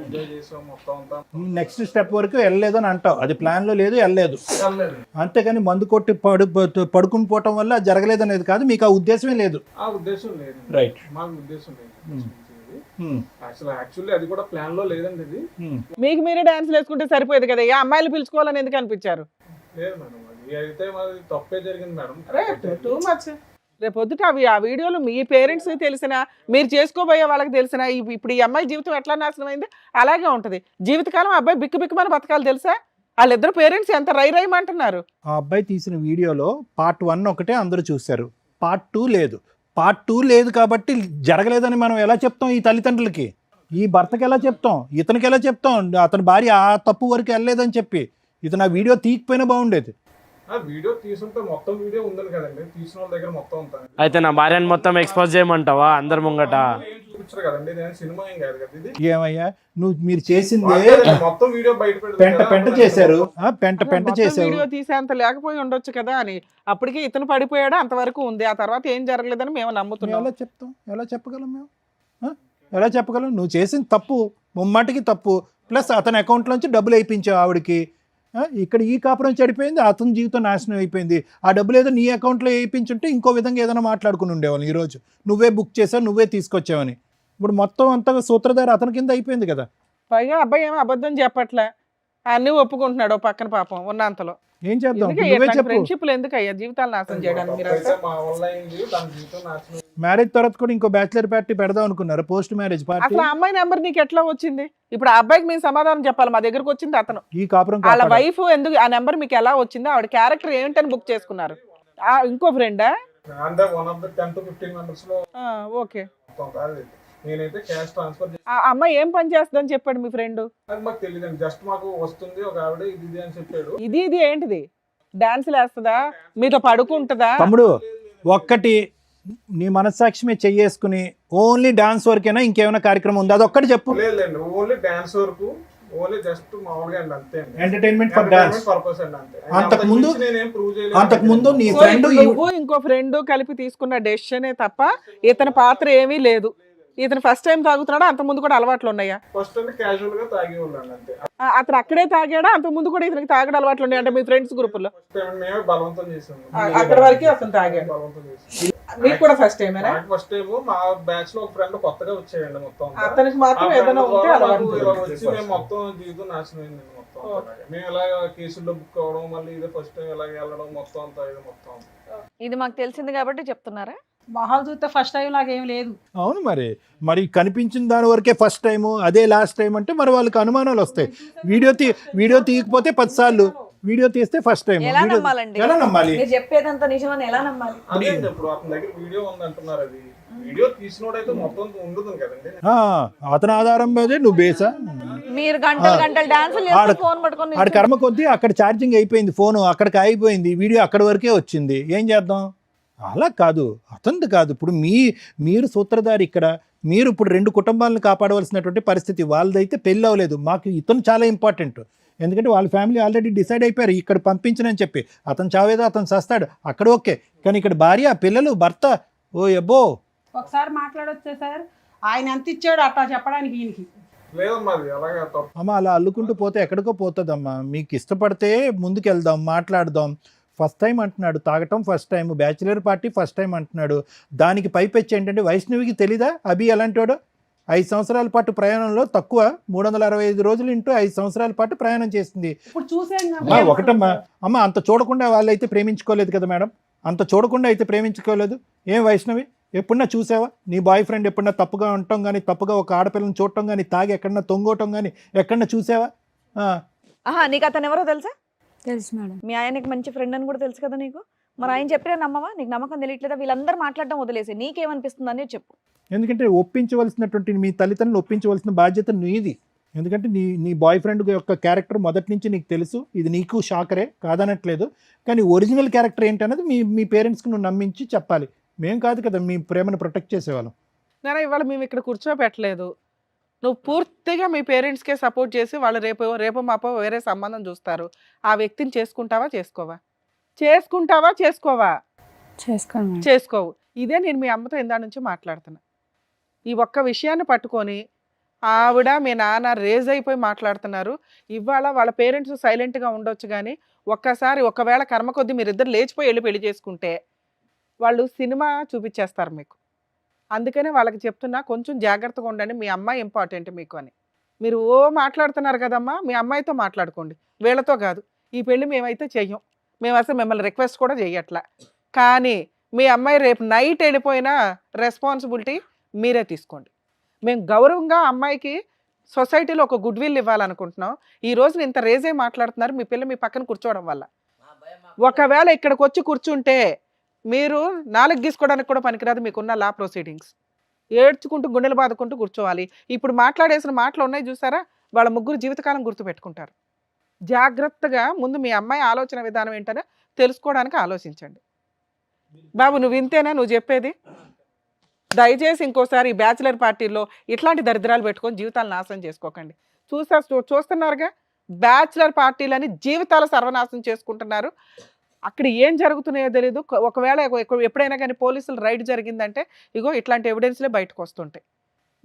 L: ఎంజాయ్ చేసాము, మొత్తం అంతా.
D: నెక్స్ట్ స్టెప్ వరకు వెళ్ళలేదని అంటావు, అది ప్లాన్ లో లేదు, వెళ్ళలేదు. అంతేగాని మందు కొట్టి పడుకుని పోవటం వల్ల జరగలేదు అనేది కాదు, మీకు ఆ ఉద్దేశమే లేదు?
L: ఆ ఉద్దేశం లేదు,
D: రైట్,
L: మాకు ఉద్దేశం లేదు. యాక్చువల్లీ అది కూడా ప్లాన్ లో లేదండి. ఇది
E: మీకు మీరే డాన్స్ వేసుకుంటే సరిపోయేది కదా, ఏ అమ్మాయిలు పిలుచుకోవాలని ఎందుకు అనిపించారు?
L: లేదు మేడం, అది అయితే మాది తప్పే జరిగింది మేడం.
E: Too much. రేపు పొద్దుట ఆ వీడియోలు మీ పేరెంట్స్ తెలిసినా, మీరు చేసుకోబోయే వాళ్ళకి తెలిసినా, ఇప్పుడు ఈ అమ్మాయి జీవితం ఎట్లా నాశనం అయింది అలాగే ఉంటది. జీవితకాలం అబ్బాయి బిక్కుబిక్కుమని బతకాలి తెలుసా? వాళ్ళిద్దరు పేరెంట్స్ ఎంత రైమంటున్నారు.
D: ఆ అబ్బాయి తీసిన వీడియోలో పార్ట్ 1 ఒకటే అందరూ చూశారు, పార్ట్ 2 లేదు. పార్ట్ 2 లేదు కాబట్టి జరగలేదని మనం ఎలా చెప్తాం ఈ తల్లిదండ్రులకి? ఈ భర్తకి ఎలా చెప్తాం? ఇతనికి ఎలా చెప్తాం? అతని భార్య ఆ తప్పు వరకు వెళ్ళలేదని చెప్పి ఇతను ఆ వీడియో తీయకపోయినా బాగుండేది.
L: వీడియో తీసుంటే మొత్తం వీడియో ఉందని కదండి, తీసిన వాళ్ళ దగ్గర మొత్తం ఉంటాను.
B: అయితే నా భార్యను మొత్తం ఎక్స్పోజ్ చేయమంటావా అందరి ముంగట?
L: పిక్చర్ కదండి, నేను సినిమా ఏం కాదు కదా ఇది.
D: ఏమయ్యా మీరు చేసిందే
L: మొత్తం వీడియో బయట
D: పెంట చేశారు, పెంట చేశారు.
E: వీడియో తీసేంత లేకపోయి ఉండొచ్చు కదా అని. అప్పటికి ఇతను పడిపోయాడు, అంతవరకు ఉంది. ఆ తర్వాత ఏం జరగలేదని మేము నమ్ముతున్నాం.
D: ఎలా చెప్తాం, ఎలా చెప్పగలం మేము? ఎలా చెప్పగలం? నువ్వు చేసిన తప్పు ముమ్మాటికి తప్పు, ప్లస్ అతని అకౌంట్లోంచి డబ్బులు వేయించావు ఆవిడకి. ఇక్కడ ఈ కాపురం చెడిపోయింది, అతని జీవితం నాశనం అయిపోయింది. ఆ డబ్బులు ఏదో నీ అకౌంట్లో వేయించుంటే ఇంకో విధంగా ఏదైనా మాట్లాడుకుని ఉండేవాళ్ళు ఈరోజు. నువ్వే బుక్ చేసావు, నువ్వే తీసుకొచ్చావని. ఇప్పుడు మొత్తం అంతా సూత్రధారి అతని కింద అయిపోయింది కదా.
E: పైగా అబ్బాయి ఏమో అబద్ధం చెప్పట్లే, అన్నీ ఒప్పుకుంటున్నాడు పక్కన పాపం ఉన్నంతలో.
D: ఏం చేద్దాం? నువ్వే చెప్పు.
E: ఫ్రెండ్షిప్లు ఎందుకు అయ్యా జీవితాలు నాశనం చేయడానికి? మీరు
L: మా వల్ల అయింది, తన జీవితం నాశనం.
D: మ్యారేజ్ తర్వాత కూడా ఇంకో బ్యాచిలర్ పార్టీ పెడదాం అనుకున్నారు, పోస్ట్ మ్యారేజ్ పార్టీ.
E: అసలు ఆ అమ్మాయి నెంబర్ నీకు ఎట్లా వచ్చింది? ఇప్పుడు ఆ అబ్బాయికి మేము సమాధానం చెప్పాలి. మా దగ్గరకు వచ్చింది అతను,
D: ఈ కాపురం
E: వాళ్ళ వైఫ్ ఎందుకు ఆ నెంబర్ మీకు ఎలా వచ్చింది? ఆవిడ క్యారెక్టర్ ఏంటని బుక్ చేసుకున్నారు? ఇంకో ఫ్రెండా?
L: అంటే 1 of the 10 to 15 members లో
E: ఓకే.
L: నేనైతే క్యాష్ ట్రాన్స్ఫర్
E: ఆ అమ్మాయి ఏం పని చేస్తుందని చెప్పాడు మీ ఫ్రెండ్?
L: అది మాకు తెలియదండి, జస్ట్ మాకు వస్తుంది ఒక ఆవిడ ఇది అని చెప్పాడు.
E: ఇది ఏంటిది? డాన్సులు వేస్తుందా, మీతో పడుకుంటుందా?
D: తమ్ముడు ఒక్కటి నీ మనస్సాక్షి చెయ్యేసుకుని ఓన్లీ డాన్స్ వరకేనా, ఇంకేమైనా కార్యక్రమం ఉందా? అదొక్కటి చెప్పు.
L: లేదండి, ఓన్లీ డాన్స్ వరకు, ఓన్లీ జస్ట్ మామూలుగా అండి, అంతే అండి.
D: ఎంటర్టైన్మెంట్ ఫర్ డాన్స్
L: పర్పస్ అండి, అంతే.
D: అంతకు ముందు నీ ఫ్రెండ్
E: ఇంకో ఫ్రెండ్ కలిపి తీసుకున్న డెసిషనే తప్ప ఇతని పాత్ర ఏమీ లేదు. ఇతను ఫస్ట్ టైం తాగుతున్నాడా? అంత ముందు కూడా అలవాట్లు ఉన్నాయా?
L: ఫస్ట్ టైం క్యాజువల్ గా తాగి ఉన్నాను అంతే.
E: అతను అక్కడే తాగాడా? అంత ముందు కూడా ఇతనికి తాగడం అలవాట్లు ఉన్నాయి అంటే మీ ఫ్రెండ్స్ గ్రూప్ లో?
L: మేమే బలవంతం చేసాము.
E: అక్కడ వరకే అతను తాగాడు.
L: బలవంతం చేసాము.
E: మీకు కూడా ఫస్ట్ టైమేనా?
L: ఫస్ట్ టైం మా బ్యాచ్ లో ఒక ఫ్రెండ్ కొత్తగా వచ్చేయండి, మొత్తం
E: అతనికి మాత్రం ఏదైనా ఉంటే
L: వచ్చి మేము మొత్తం జీవితం నాశనం అయింది మొత్తం. మేము ఇలా కేసుల్లో బుక్ అవ్వడం, మళ్ళీ ఇదే ఫస్ట్ టైం ఇలాగ వెళ్ళడం, మొత్తం అంతా ఇది మొత్తం.
C: ఇది మాకు తెలిసింది కాబట్టి చెప్తున్నారా?
H: మొహాలు చూస్తే ఫస్ట్ టైం లాగా ఏం లేదు.
D: అవును, మరి కనిపించిన దాని వరకే ఫస్ట్ టైము, అదే లాస్ట్ టైం అంటే మరి వాళ్ళకి అనుమానాలు వస్తాయి. వీడియో తీయకపోతే 10 సార్లు, వీడియో తీస్తే ఫస్ట్ టైం.
C: ఎలా నమ్మాలండి?
D: ఎలా నమ్మాలి?
C: మీరు చెప్పేదంతా నిజమని ఎలా నమ్మాలి?
L: అదే ఇప్పుడు అతని దగ్గర వీడియో ఉంది అంటున్నారు, అది వీడియో తీసినోడైతే మొత్తం ఉండదు కదండి.
D: అతని ఆధారం మీదే నువ్వు బేసా?
C: మీరు గంటలు డాన్సులు చేస్తూ ఫోన్ పట్టుకొని
D: ఆడ కర్మ కొద్దీ అక్కడ ఛార్జింగ్ అయిపోయింది, ఫోను అక్కడికి అయిపోయింది, వీడియో అక్కడి వరకే వచ్చింది. ఏం చేద్దాం? అలా కాదు, అతనిది కాదు. ఇప్పుడు మీరు సూత్రధారి ఇక్కడ. మీరు ఇప్పుడు 2 కుటుంబాలను కాపాడవలసినటువంటి పరిస్థితి. వాళ్ళదైతే పెళ్ళి అవ్వలేదు. మాకు ఇతను చాలా ఇంపార్టెంట్. ఎందుకంటే వాళ్ళ ఫ్యామిలీ ఆల్రెడీ డిసైడ్ అయిపోయారు ఇక్కడ పంపించనని చెప్పి. అతను చావేదో అతను చస్తాడు అక్కడ, ఓకే. కానీ ఇక్కడ భార్య, పిల్లలు, భర్త, ఓ ఎబ్బో.
H: ఒకసారి మాట్లాడొచ్చే సార్, ఆయన ఎంత ఇచ్చాడు అట్లా చెప్పడానికి ఈయనకి
L: లేదమ్మా, అది అలాగే తప్పు.
D: అమ్మ అలా అల్లుకుంటూ పోతే ఎక్కడికో పోతుందమ్మా. మీకు ఇష్టపడితే ముందుకెళ్దాం, మాట్లాడదాం. ఫస్ట్ టైం అంటున్నాడు, తాగటం first time, bachelor party first time అంటున్నాడు. దానికి పైపెచ్చి ఏంటంటే వైష్ణవికి తెలీదా అభి ఎలాంటివాడు? 5 సంవత్సరాల పాటు ప్రయాణంలో తక్కువ 365 రోజులు ఇంటూ 5 సంవత్సరాల పాటు ప్రయాణం చేసింది.
H: ఇప్పుడు చూసాను
D: ఒకటమ్మా, అమ్మ అంత చూడకుండా వాళ్ళైతే ప్రేమించుకోలేదు కదా మేడం. అంత చూడకుండా అయితే ప్రేమించుకోలేదు. ఏం వైష్ణవి, ఎప్పుడన్నా చూసావా నీ బాయ్ ఫ్రెండ్ ఎప్పుడన్నా తప్పుగా ఉండటం కానీ, తప్పుగా ఒక ఆడపిల్లని చూడటం కానీ, తాగి ఎక్కడన్నా తొంగోటం కానీ ఎక్కడన్నా చూసావా?
C: నీకు అతను ఎవరో తెలుసా?
F: తెలుసు మేడం.
C: మీ ఆయనకి మంచి ఫ్రెండ్ అని కూడా తెలుసు కదా నీకు. మరి ఆయన చెప్పినా నమ్మవా? నీకు నమ్మకం తెలియట్లేదా? వీళ్ళందరూ మాట్లాడడం వదిలేసి నీకేమనిపిస్తుంది అనేది చెప్పు.
D: ఎందుకంటే ఒప్పించవలసినటువంటి మీ తల్లిదండ్రులు ఒప్పించవలసిన బాధ్యత నీది. ఎందుకంటే నీ బాయ్ ఫ్రెండ్ యొక్క క్యారెక్టర్ మొదటి నుంచి నీకు తెలుసు. ఇది నీకు షాకరే, కాదనట్లేదు. కానీ ఒరిజినల్ క్యారెక్టర్ ఏంటనేది మీ పేరెంట్స్కి నువ్వు నమ్మించి చెప్పాలి. మేం కాదు కదా మీ ప్రేమను ప్రొటెక్ట్ చేసేవాళ్ళం.
E: నేను ఇవాళ మేము ఇక్కడ కూర్చోబెట్టలేదు. నువ్వు పూర్తిగా మీ పేరెంట్స్కే సపోర్ట్ చేసి వాళ్ళు రేపు మాపో వేరే సంబంధం చూస్తారు. ఆ వ్యక్తిని చేసుకుంటావా చేసుకోవా? చేసుకోవు. ఇదే నేను మీ అమ్మతో ఇందా నుంచి మాట్లాడుతున్నా. ఈ ఒక్క విషయాన్ని పట్టుకొని ఆవిడ మీ నాన్న రేజ్ అయిపోయి మాట్లాడుతున్నారు. ఇవాళ వాళ్ళ పేరెంట్స్ సైలెంట్గా ఉండొచ్చు, కానీ ఒకవేళ కర్మ కొద్దీ మీరిద్దరు లేచిపోయి వెళ్ళి పెళ్లి చేసుకుంటే వాళ్ళు సినిమా చూపించేస్తారు మీకు. అందుకనే వాళ్ళకి చెప్తున్నా, కొంచెం జాగ్రత్తగా ఉండండి. మీ అమ్మాయి ఇంపార్టెంట్ మీకు అని. మీరు మాట్లాడుతున్నారు కదమ్మా, మీ అమ్మాయితో మాట్లాడుకోండి, వీళ్ళతో కాదు. ఈ పెళ్ళి మేమైతే చెయ్యం. మేము అసలు మిమ్మల్ని రిక్వెస్ట్ కూడా చెయ్యట్లా. కానీ మీ అమ్మాయి రేపు నైట్ వెళ్ళిపోయినా రెస్పాన్సిబిలిటీ మీరే తీసుకోండి. మేము గౌరవంగా అమ్మాయికి సొసైటీలో ఒక గుడ్ విల్ ఇవ్వాలనుకుంటున్నాం. ఈ రోజు ఇంత రేజే మాట్లాడుతున్నారు మీ పిల్ల మీ పక్కన కూర్చోవడం వల్ల. ఒకవేళ ఇక్కడికి వచ్చి కూర్చుంటే మీరు 4 గీసుకోవడానికి కూడా పనికిరాదు మీకున్న లా ప్రొసీడింగ్స్. ఏడ్చుకుంటూ గుండెలు బాదుకుంటూ కూర్చోవాలి. ఇప్పుడు మాట్లాడేసిన మాటలు ఉన్నాయి చూసారా, వాళ్ళ ముగ్గురు జీవితకాలం గుర్తుపెట్టుకుంటారు. జాగ్రత్తగా ముందు మీ అమ్మాయి ఆలోచన విధానం ఏంటనే తెలుసుకోవడానికి ఆలోచించండి. బాబు నువ్వు ఇంతేనా నువ్వు చెప్పేది? దయచేసి ఇంకోసారి ఈ బ్యాచిలర్ పార్టీలో ఇట్లాంటి దరిద్రాలు పెట్టుకొని జీవితాలు నాశనం చేసుకోకండి. చూస్తున్నారుగా, బ్యాచిలర్ పార్టీలని జీవితాలు సర్వనాశనం చేసుకుంటున్నారు. అక్కడ ఏం జరుగుతున్నాయో తెలియదు. ఒకవేళ ఎప్పుడైనా కానీ పోలీసులు రైడ్ జరిగిందంటే ఇగో ఇట్లాంటి ఎవిడెన్స్లే బయటకు వస్తుంటాయి.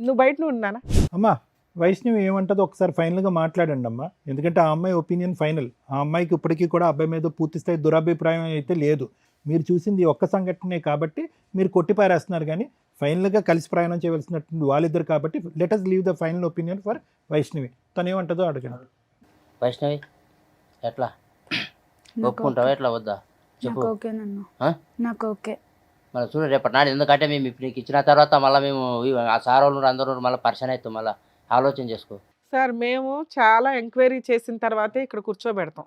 E: నువ్వు బయట ఉన్నానా
D: అమ్మా? వైష్ణవి ఏమంటుందో ఒకసారి ఫైనల్గా మాట్లాడండి అమ్మా, ఎందుకంటే ఆ అమ్మాయి ఒపీనియన్ ఫైనల్. ఆ అమ్మాయికి ఇప్పటికీ కూడా అబ్బాయి మీద పూర్తి స్థాయి దురభిప్రాయం అయితే లేదు. మీరు చూసింది ఒక్క సంఘటనే కాబట్టి మీరు కొట్టిపారేస్తున్నారు, కానీ ఫైనల్గా కలిసి ప్రయాణం చేయవలసినటువంటి వాళ్ళిద్దరు కాబట్టి let us leave the final opinion for Vaishnavi. తను ఏమంటుందో అడగండి.
K: వైష్ణవి ఎట్లా ఒప్పుకుంటావా ఎట్లా వద్దా చెప్పు.
F: నాకు ఓకే.
K: మళ్ళీ చూడు రేపటి నాడు, ఎందుకంటే మేము ఇప్పుడు నీకు ఇచ్చిన తర్వాత మళ్ళీ మేము ఆ సార్ వాళ్ళు అందరూ మళ్ళీ పరిచయం అవుతాం, మళ్ళీ ఆలోచన చేసుకో.
E: సార్ మేము చాలా ఎంక్వైరీ చేసిన తర్వాతే ఇక్కడ కూర్చోబెడతాం.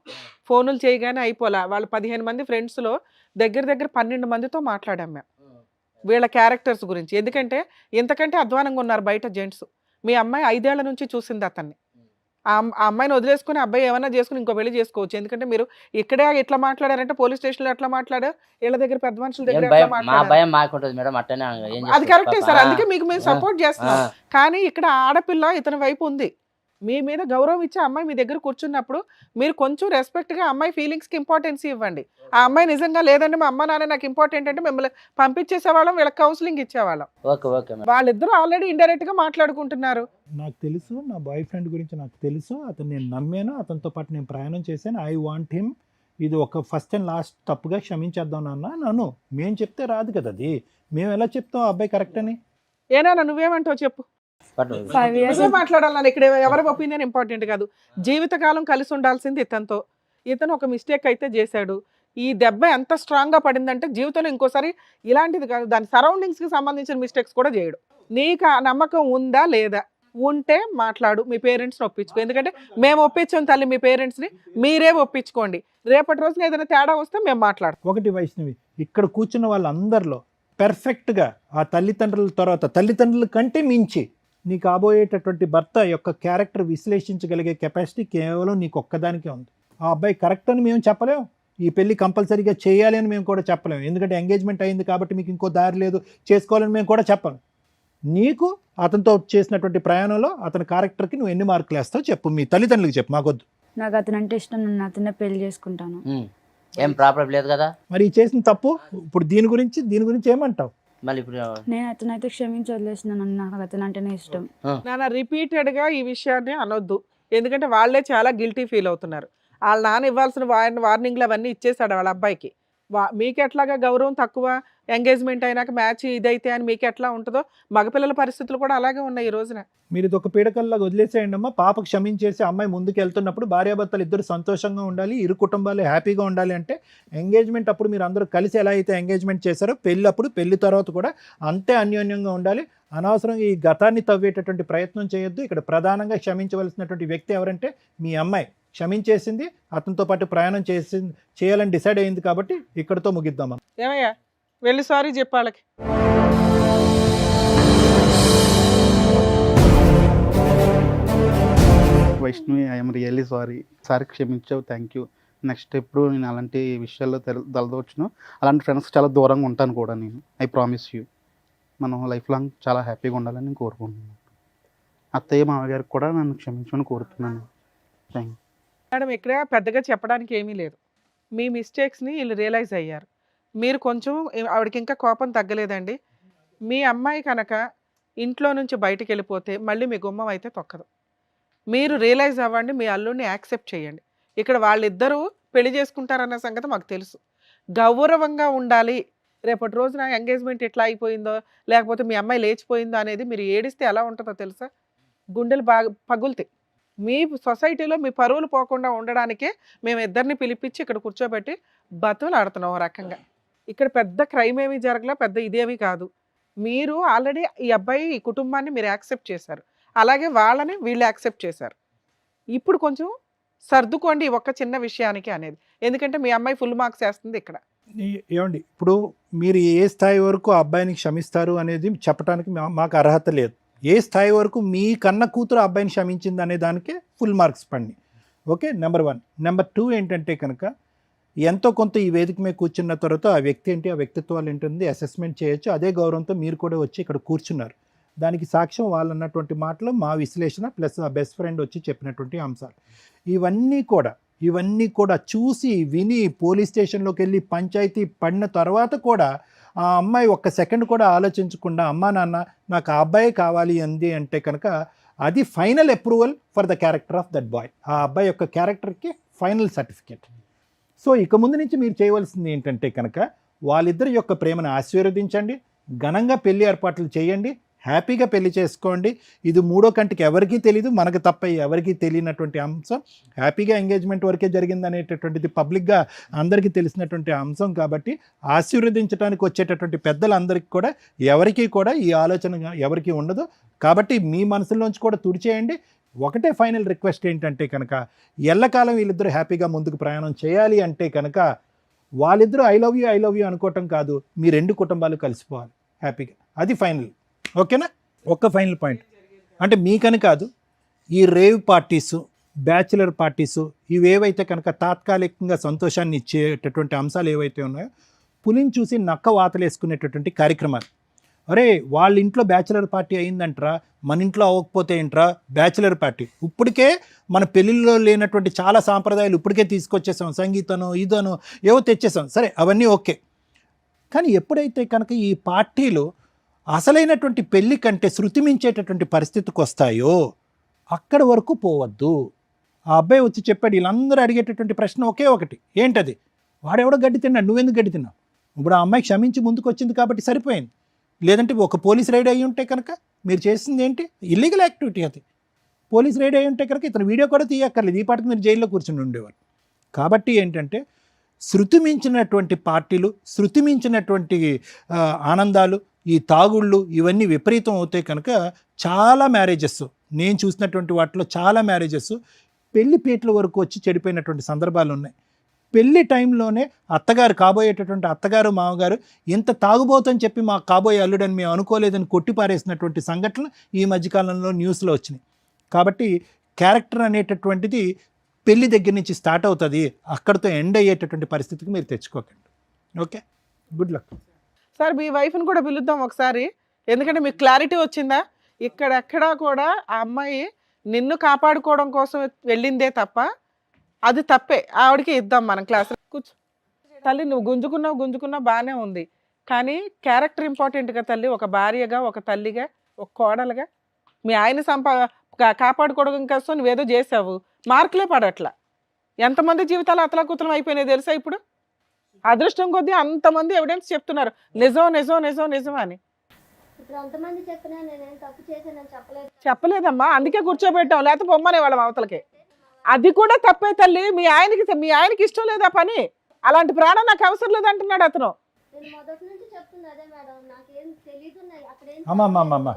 E: ఫోనులు చేయగానే అయిపోలే. వాళ్ళు 15 మంది ఫ్రెండ్స్లో దగ్గర 12 మందితో మాట్లాడాం మేము వీళ్ళ క్యారెక్టర్స్ గురించి. ఎందుకంటే ఇంతకంటే అధ్వానంగా ఉన్నారు బయట జెంట్స్. మీ అమ్మాయి 5 ఏళ్ల నుంచి చూసింది అతన్ని. ఆ అమ్మాయిని వదిలేసుకుని అబ్బాయి ఏమైనా చేసుకుని ఇంకో పెళ్లి చేసుకోవచ్చు. ఎందుకంటే మీరు ఇక్కడే ఎట్లా మాట్లాడారంటే పోలీస్ స్టేషన్లో ఎట్లా మాట్లాడారు, వీళ్ళ దగ్గర పెద్ద మనుషుల దగ్గర ఎట్లా
K: మా
E: మాట్లాడారు,
K: భయం మాకుంటుంది మేడం. అట్టనే
E: అది కరెక్టే సార్. అందుకే మీకు మేము సపోర్ట్ చేస్తున్నాం. కానీ ఇక్కడ ఆడపిల్ల ఇతని వైపు ఉంది. మీ మీద గౌరవం ఇచ్చే అమ్మాయి మీ దగ్గర కూర్చున్నప్పుడు మీరు కొంచెం రెస్పెక్ట్గా అమ్మాయి ఫీలింగ్స్కి ఇంపార్టెన్స్ ఇవ్వండి. ఆ అమ్మాయి నిజంగా లేదండి మా అమ్మ నాన్న నాకు ఇంపార్టెంట్ అంటే మిమ్మల్ని పంపించేసేవాళ్ళం, వీళ్ళకి కౌన్సిలింగ్ ఇచ్చేవాళ్ళం. వాళ్ళిద్దరూ ఆల్రెడీ ఇండైరెక్ట్గా మాట్లాడుకుంటున్నారు.
D: నాకు తెలుసు, నా బాయ్ ఫ్రెండ్ గురించి నాకు తెలుసు, అతను నేను నమ్మాను, అతనితో పాటు నేను ప్రయాణం చేశాను. I want him. ఇది ఒక ఫస్ట్ అండ్ లాస్ట్ తప్పుగా క్షమించేద్దాం నాన్న. నన్ను మేము చెప్తే రాదు కదా, అది మేము ఎలా చెప్తాం అబ్బాయి కరెక్ట్ అని.
E: ఏనా నువ్వేమంటావు చెప్పు. మాట్లాడాలని ఇక్కడ ఎవరి ఒపీనియన్ ఇంపార్టెంట్ కాదు. జీవితకాలం కలిసి ఉండాల్సింది ఇతనితో. ఇతను ఒక మిస్టేక్ అయితే చేశాడు. ఈ దెబ్బ ఎంత స్ట్రాంగ్ గా పడిందంటే జీవితంలో ఇంకోసారి ఇలాంటిది కాదు, దాని సరౌండింగ్స్ కి సంబంధించిన మిస్టేక్స్ కూడా చేయడు. నీకు ఆ నమ్మకం ఉందా లేదా? ఉంటే మాట్లాడు, మీ పేరెంట్స్ని ఒప్పించుకో. ఎందుకంటే మేము ఒప్పించాం తల్లి మీ పేరెంట్స్ని, మీరే ఒప్పించుకోండి. రేపటి రోజున ఏదైనా తేడా వస్తే మేము మాట్లాడతాం.
D: ఒకటి వైష్ణవి, ఇక్కడ కూర్చున్న వాళ్ళందరిలో పెర్ఫెక్ట్గా ఆ తల్లిదండ్రుల తర్వాత తల్లిదండ్రుల కంటే మించి నీ కాబోయేటటువంటి భర్త యొక్క క్యారెక్టర్ విశ్లేషించగలిగే కెపాసిటీ కేవలం నీకు ఒక్కదానికే ఉంది. ఆ అబ్బాయి కరెక్ట్ అని మేము చెప్పలేం, ఈ పెళ్లి కంపల్సరీగా చేయాలి అని మేము కూడా చెప్పలేము. ఎందుకంటే ఎంగేజ్మెంట్ అయింది కాబట్టి మీకు ఇంకో దారి లేదు, చేసుకోవాలని మేము కూడా చెప్పలేం. నీకు అతనితో చేసినటువంటి ప్రయాణంలో అతని క్యారెక్టర్కి నువ్వు ఎన్ని మార్కులు వేస్తావు చెప్పు, మీ తల్లిదండ్రులకు చెప్పు, మాకొద్దు.
F: నాకు అతను అంటే ఇష్టం, నేను అతనే పెళ్లి చేసుకుంటాను.
K: ఏం ప్రాబ్లం లేదు కదా.
D: మరి చేసిన తప్పు ఇప్పుడు దీని గురించి ఏమంటావు?
K: మళ్ళీ ఇప్పుడు
F: నేను అతనైతే క్షమించి వదిలేసినాను. నాకు అతను అంటేనే ఇష్టం.
E: నాన్న రిపీటెడ్ గా ఈ విషయాన్ని అనొద్దు, ఎందుకంటే వాళ్ళే చాలా గిల్టీ ఫీల్ అవుతున్నారు. వాళ్ళ నాన్న ఇవ్వాల్సిన వార్నింగ్లు అవన్నీ ఇచ్చేసాడు వాళ్ళ అబ్బాయికి. మీకు ఎట్లాగా గౌరవం తక్కువ, ఎంగేజ్మెంట్ అయినాక మ్యాచ్ ఇదైతే అని మీకు ఎట్లా ఉంటుందో మగపిల్లల పరిస్థితులు కూడా అలాగే ఉన్నాయి ఈ రోజున.
D: మీరు ఇది ఒక పీడకల్లాగా వదిలేసేయండి అమ్మా. పాప క్షమించేసి అమ్మాయి ముందుకు వెళ్తున్నప్పుడు భార్యాభర్తలు ఇద్దరు సంతోషంగా ఉండాలి, ఇరు కుటుంబాలు హ్యాపీగా ఉండాలి అంటే ఎంగేజ్మెంట్ అప్పుడు మీరు అందరూ కలిసి ఎలా అయితే ఎంగేజ్మెంట్ చేశారో పెళ్లి తర్వాత కూడా అంతే అన్యోన్యంగా ఉండాలి. అనవసరంగా ఈ గతాన్ని తవ్వేటటువంటి ప్రయత్నం చేయొద్దు. ఇక్కడ ప్రధానంగా క్షమించవలసినటువంటి వ్యక్తి ఎవరంటే మీ అమ్మాయి. క్షమించేసింది, అతనితో పాటు ప్రయాణం చేయాలని డిసైడ్ అయింది కాబట్టి ఇక్కడితో ముగిద్దామా.
E: ఏమయ్యా వెళ్ళి సారీ చెప్పాళ్ళకి.
G: Vaishnavi, I'm really sorry. Sorry క్షమించావు, థ్యాంక్ యూ. నెక్స్ట్ ఎప్పుడు నేను అలాంటి విషయాల్లో తలదోచును, అలాంటి ఫ్రెండ్స్ చాలా దూరంగా ఉంటాను కూడా నేను. I promise you. మనం లైఫ్ లాంగ్ చాలా హ్యాపీగా ఉండాలని నేను కోరుకుంటున్నాను. అత్తయ్య మామగారికి కూడా నన్ను క్షమించమని కోరుతున్నాను. Thank you
E: madam. ఇక్కడ పెద్దగా చెప్పడానికి ఏమీ లేదు. మీ మిస్టేక్స్ని వీళ్ళు రియలైజ్ అయ్యారు. మీరు కొంచెం ఆవిడకి ఇంకా కోపం తగ్గలేదండి. మీ అమ్మాయి కనుక ఇంట్లో నుంచి బయటికి వెళ్ళిపోతే మళ్ళీ మీ గుమ్మం అయితే తొక్కదు. మీరు రియలైజ్ అవ్వండి, మీ అల్లుడిని యాక్సెప్ట్ చేయండి. ఇక్కడ వాళ్ళిద్దరూ పెళ్లి చేసుకుంటారన్న సంగతి మాకు తెలుసు. గౌరవంగా ఉండాలి. రేపటి రోజున ఎంగేజ్మెంట్ ఎట్లా అయిపోయిందో, లేకపోతే మీ అమ్మాయి లేచిపోయిందో అనేది మీరు ఏడిస్తే ఎలా ఉంటుందో తెలుసా? గుండెలు బాగా పగులుతాయి. మీ సొసైటీలో మీ పరువులు పోకుండా ఉండడానికే మేము ఇద్దరిని పిలిపించి ఇక్కడ కూర్చోబెట్టి బతులు ఆడుతున్నాం ఒక రకంగా. ఇక్కడ పెద్ద క్రైమ్ ఏమీ జరగలే, పెద్ద ఇదేమీ కాదు. మీరు ఆల్రెడీ ఈ అబ్బాయి ఈ కుటుంబాన్ని మీరు యాక్సెప్ట్ చేశారు, అలాగే వాళ్ళని వీళ్ళు యాక్సెప్ట్ చేశారు. ఇప్పుడు కొంచెం సర్దుకోండి ఒక్క చిన్న విషయానికి అనేది. ఎందుకంటే మీ అమ్మాయి ఫుల్ మార్క్స్ వేస్తుంది ఇక్కడ.
D: ఏమండి, ఇప్పుడు మీరు ఏ స్థాయి వరకు ఆ అబ్బాయిని క్షమిస్తారు అనేది చెప్పడానికి మాకు అర్హత లేదు. ఏ స్థాయి వరకు మీ కన్న కూతురు అబ్బాయిని క్షమించింది అనే దానికే ఫుల్ మార్క్స్ పండి. Okay, number 1. నెంబర్ 2 ఏంటంటే కనుక ఎంతో కొంత ఈ వేదిక మీద కూర్చున్న తర్వాత ఆ వ్యక్తి ఏంటి, ఆ వ్యక్తిత్వాలు ఏంటుంది అసెస్మెంట్ చేయొచ్చు. అదే గౌరవంతో మీరు కూడా వచ్చి ఇక్కడ కూర్చున్నారు. దానికి సాక్ష్యం వాళ్ళు అన్నటువంటి మాటలు, మా విశ్లేషణ ప్లస్ ఆ బెస్ట్ ఫ్రెండ్ వచ్చి చెప్పినటువంటి అంశాలు. ఇవన్నీ కూడా చూసి విని పోలీస్ స్టేషన్లోకి వెళ్ళి పంచాయతీ పడిన తర్వాత కూడా ఆ అమ్మాయి ఒక్క సెకండ్ కూడా ఆలోచించకుండా అమ్మా నాన్న నాకు ఆ అబ్బాయి కావాలి అంది అంటే కనుక అది final approval for the character of that boy. ఆ అబ్బాయి యొక్క క్యారెక్టర్కి ఫైనల్ సర్టిఫికేట్. సో ఇక ముందు నుంచి మీరు చేయవలసింది ఏంటంటే కనుక వాళ్ళిద్దరి యొక్క ప్రేమను ఆశీర్వదించండి, ఘనంగా పెళ్లి ఏర్పాట్లు చేయండి, హ్యాపీగా పెళ్లి చేసుకోండి. ఇది మూడో కంటికి ఎవరికీ తెలీదు, మనకు తప్ప ఎవరికీ తెలియనటువంటి అంశం. హ్యాపీగా ఎంగేజ్మెంట్ వరకే జరిగింది అనేటటువంటిది పబ్లిక్గా అందరికీ తెలిసినటువంటి అంశం కాబట్టి ఆశీర్వదించడానికి వచ్చేటటువంటి పెద్దలందరికీ కూడా ఎవరికీ కూడా ఈ ఆలోచన ఎవరికీ ఉండదు. కాబట్టి మీ మనసులోంచి కూడా తుడిచేయండి. ఒకటే ఫైనల్ రిక్వెస్ట్ ఏంటంటే కనుక ఎల్లకాలం వీళ్ళిద్దరూ హ్యాపీగా ముందుకు ప్రయాణం చేయాలి అంటే కనుక వాళ్ళిద్దరూ ఐ లవ్ యూ అనుకోవటం కాదు, మీ రెండు కుటుంబాలు కలిసిపోవాలి హ్యాపీగా. అది ఫైనల్. ఓకేనా? ఒక్క ఫైనల్ పాయింట్ అంటే మీకని కాదు, ఈ రేవ్ పార్టీసు, బ్యాచులర్ పార్టీసు ఇవేవైతే కనుక తాత్కాలికంగా సంతోషాన్ని ఇచ్చేటటువంటి అంశాలు ఏవైతే ఉన్నాయో పులిని చూసి నక్క వాతలేసుకునేటటువంటి కార్యక్రమాలు. అరే వాళ్ళ ఇంట్లో బ్యాచులర్ పార్టీ అయిందంటరా, మన ఇంట్లో అవ్వకపోతే ఏంట్రా బ్యాచులర్ పార్టీ. ఇప్పటికే మన పెళ్ళిళ్ళలో లేనటువంటి చాలా సాంప్రదాయాలు ఇప్పటికే తీసుకొచ్చేసాం, సంగీతనో ఇదనో ఏవో తెచ్చేసాం. సరే అవన్నీ ఓకే, కానీ ఎప్పుడైతే కనుక ఈ పార్టీలు అసలైనటువంటి పెళ్లి కంటే శృతి మించేటటువంటి పరిస్థితికి వస్తాయో అక్కడి వరకు పోవద్దు. ఆ అబ్బాయి వచ్చి చెప్పాడు, వీళ్ళందరూ అడిగేటటువంటి ప్రశ్న ఒకే ఒకటి, ఏంటది? వాడెవడో గడ్డి తిన్నాడు, నువ్వెందుకు గడ్డి తిన్నావు? ఇప్పుడు ఆ అమ్మాయి క్షమించి ముందుకు వచ్చింది కాబట్టి సరిపోయింది. లేదంటే ఒక పోలీస్ రైడ్ అయ్యి ఉంటే కనుక మీరు చేసింది ఏంటి? Illegal activity. అది పోలీస్ రైడ్ అయ్యి ఉంటే కనుక ఇతను వీడియో కూడా తీయక్కర్లేదు, ఈ పాటికి మీరు జైల్లో కూర్చుని ఉండేవారు. కాబట్టి ఏంటంటే శృతి మించినటువంటి పార్టీలు, శృతి మించినటువంటి ఆనందాలు, ఈ తాగుళ్ళు ఇవన్నీ విపరీతం అవుతాయి కనుక చాలా మ్యారేజెస్ నేను చూసినటువంటి వాటిలో చాలా మ్యారేజెస్ పెళ్లి పీటల వరకు వచ్చి చెడిపోయినటువంటి సందర్భాలు ఉన్నాయి. పెళ్లి టైంలోనే అత్తగారు, కాబోయేటటువంటి అత్తగారు మామగారు ఇంత తాగుబోతని చెప్పి మా కాబోయే అల్లుడని మేము అనుకోలేదని కొట్టిపారేసినటువంటి సంఘటనలు ఈ మధ్యకాలంలో న్యూస్లో వచ్చినాయి. కాబట్టి క్యారెక్టర్ అనేటటువంటిది పెళ్లి దగ్గర నుంచి స్టార్ట్ అవుతుంది, అక్కడితో ఎండ్ అయ్యేటటువంటి పరిస్థితికి మీరు తెచ్చుకోకండి. Okay, good luck.
E: సార్ మీ వైఫ్ని కూడా పిలుద్దాం ఒకసారి, ఎందుకంటే మీకు క్లారిటీ వచ్చిందా? ఇక్కడెక్కడా కూడా ఆ అమ్మాయి నిన్ను కాపాడుకోవడం కోసం వెళ్ళిందే తప్ప అది తప్పే. ఆవిడకి ఇద్దాం మనం క్లాస్. కూర్చో తల్లి, నువ్వు గుంజుకున్నావు బాగానే ఉంది, కానీ క్యారెక్టర్ ఇంపార్టెంట్ కదా తల్లి. ఒక భార్యగా, ఒక తల్లిగా, ఒక కోడలుగా మీ ఆయన కాపాడుకోవడం కోసం నువ్వేదో చేసావు, మార్కులే పడట్లా. ఎంతమంది జీవితాలు అతలాకుతలం అయిపోయినాయి తెలుసా ఇప్పుడు? అదృష్టం కొద్దీ అంతమంది ఎవిడెన్స్ చెప్తున్నారు నిజం అని.
F: ఇప్పుడు అంతమంది చెప్పినా నేనేం తప్పు చేశానని
E: చెప్పలేదమ్మా, అందుకే కూర్చోబెట్టాం, లేకపోతే బొమ్మనే వాళ్ళ అవతలకి. అది కూడా తప్పే తల్లి. మీ ఆయనకి ఇష్టం లేదా పని? అలాంటి ప్రాణం నాకు అవసరం లేదు అంటున్నాడు అతను.
F: నేను మొదటి నుంచి చెప్తున్నా అదే మేడం, నాకేం తెలీదు.
D: అమ్మమ్మమ్మ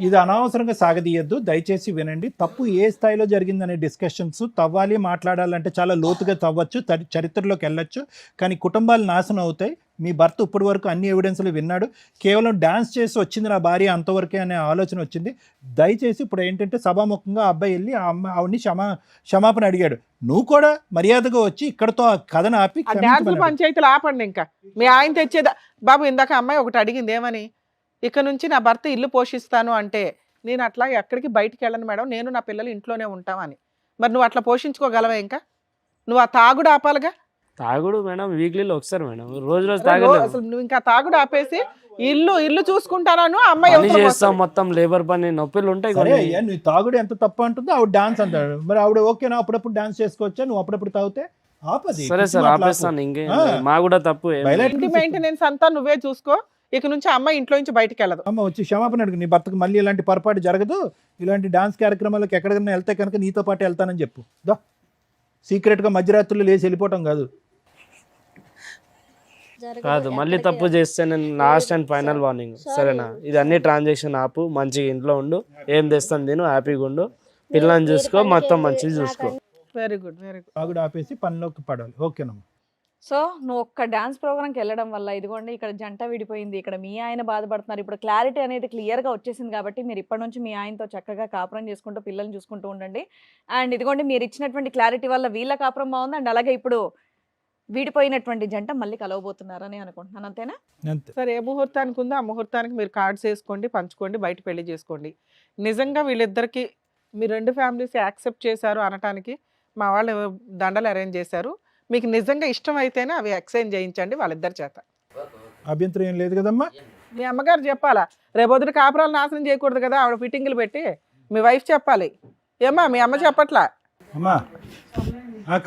D: ఇది అనవసరంగా సాగదీయద్దు, దయచేసి వినండి. తప్పు ఏ స్థాయిలో జరిగిందనే డిస్కషన్స్ తవ్వాలి, మాట్లాడాలంటే చాలా లోతుగా తవ్వచ్చు, చరిత్రలోకి వెళ్ళొచ్చు, కానీ కుటుంబాలు నాశనం అవుతాయి. మీ భర్త ఇప్పటి వరకు అన్ని ఎవిడెన్స్లు విన్నాడు, కేవలం డాన్స్ చేసి వచ్చింది నా భార్య అంతవరకే అనే ఆలోచన వచ్చింది. దయచేసి ఇప్పుడు ఏంటంటే సభాముఖంగా ఆ అబ్బాయి వెళ్ళి ఆవిడ్ని క్షమాపణ అడిగాడు. నువ్వు కూడా మర్యాదగా వచ్చి ఇక్కడతో ఆ కథను ఆపి
E: పంచాయతీలు ఆపండి. ఇంకా మీ ఆయన తెచ్చేదా బాబు? ఇందాక అమ్మాయి ఒకటి అడిగింది, ఏమని? ఇక నుంచి నా భర్త ఇల్లు పోషిస్తాను అంటే నేను అట్లా ఎక్కడికి బయటికి వెళ్ళను మేడం, నేను నా పిల్లలు ఇంట్లోనే ఉంటామని. మరి నువ్వు అట్లా పోషించుకోగలవా? ఇంకా నువ్వు ఆ తాగుడు ఆపాలిగా.
B: తాగుడు మేడం వీక్లీలో ఒకసారి మేడం, రోజు తాగలేదు.
E: అసలు నువ్వు ఇంకా తాగుడు ఆపేసి ఇల్లు చూసుకుంటాను అమ్మాయి
B: చేస్తాం, మొత్తం లేబర్ పని నొప్పులు ఉంటాయి.
D: నువ్వు తాగుడు ఎంత తప్పు అంటుందో ఆవిడ డాన్స్ అంటాడు, మరి ఆవిడ ఓకేనా అప్పుడప్పుడు డాన్స్ చేసుకోవచ్చా? నువ్వు అప్పుడప్పుడు తాగితే ఆపది.
B: సరే సార్ ఆపేస్తాను, ఇంకే మా కూడా తప్పు.
E: మెయింటెనెన్స్ అంతా నువ్వే చూసుకో, ఇక నుంచి అమ్మాయి ఇంట్లో నుంచి బయటకు వెళ్ళదు.
D: అమ్మ వచ్చి క్షమాపణ అడుగు, నీ భర్తకు మళ్ళీ ఇలాంటి పొరపాటు జరగదు, ఇలాంటి డాన్స్ కార్యక్రమాలకు ఎక్కడికైనా వెళ్తే కనుక నీతో పాటు వెళ్తానని చెప్పు. దా సీక్రెట్గా మధ్యరాత్రులు లేచి వెళ్ళిపోవటం కాదు.
B: మళ్ళీ తప్పు చేస్తే నేను లాస్ట్ అండ్ ఫైనల్ వార్నింగ్, సరేనా? ఇది అన్ని ట్రాన్సాక్షన్ ఆపు, మంచిగా ఇంట్లో ఉండు, ఏం తెస్తాను తిను, హ్యాపీగా ఉండు, పిల్లల్ని చూసుకో, మొత్తం మంచిగా చూసుకో.
E: Very good.
D: తాగుడు ఆపేసి పనిలోకి పడాలి. ఓకేనమ్మా.
C: సో నువ్వు ఒక్క డాన్స్ ప్రోగ్రామ్కి వెళ్ళడం వల్ల ఇదిగోండి ఇక్కడ జంట విడిపోయింది, ఇక్కడ మీ ఆయన బాధపడుతున్నారు. ఇప్పుడు క్లారిటీ అనేది క్లియర్గా వచ్చేసింది కాబట్టి మీరు ఇప్పటి నుంచి మీ ఆయనతో చక్కగా కాపురం చేసుకుంటూ పిల్లల్ని చూసుకుంటూ ఉండండి. అండ్ ఇదిగోండి మీరు ఇచ్చినటువంటి క్లారిటీ వల్ల వీళ్ళ కాపురం బాగుంది. అండ్ అలాగే ఇప్పుడు విడిపోయినటువంటి జంట మళ్ళీ కలవబోతున్నారని అనుకుంటున్నాను, అంతేనా?
D: అంతే.
E: సరే ఏ ముహూర్తానికి ఉందో ఆ ముహూర్తానికి మీరు కార్డ్స్ వేసుకోండి, పంచుకోండి, బయట పెళ్లి చేసుకోండి. నిజంగా వీళ్ళిద్దరికి మీ 2 ఫ్యామిలీస్ యాక్సెప్ట్ చేశారు అనటానికి మా వాళ్ళు దండలు అరేంజ్ చేశారు. మీకు నిజంగా ఇష్టం అయితేనే అవి ఎక్స్చేంజ్ చేయించండి వాళ్ళిద్దరి చేత.
D: అభ్యంతరం ఏం లేదు కదమ్మా.
E: మీ అమ్మగారు చెప్పాలా, రేపొద్దున కాపురాలు నాశనం చేయకూడదు కదా, ఆవిడ ఫిట్టింగ్లు పెట్టి మీ వైఫ్ చెప్పాలి. ఏమ్మా మీ అమ్మ చెప్పట్లా?
D: అమ్మా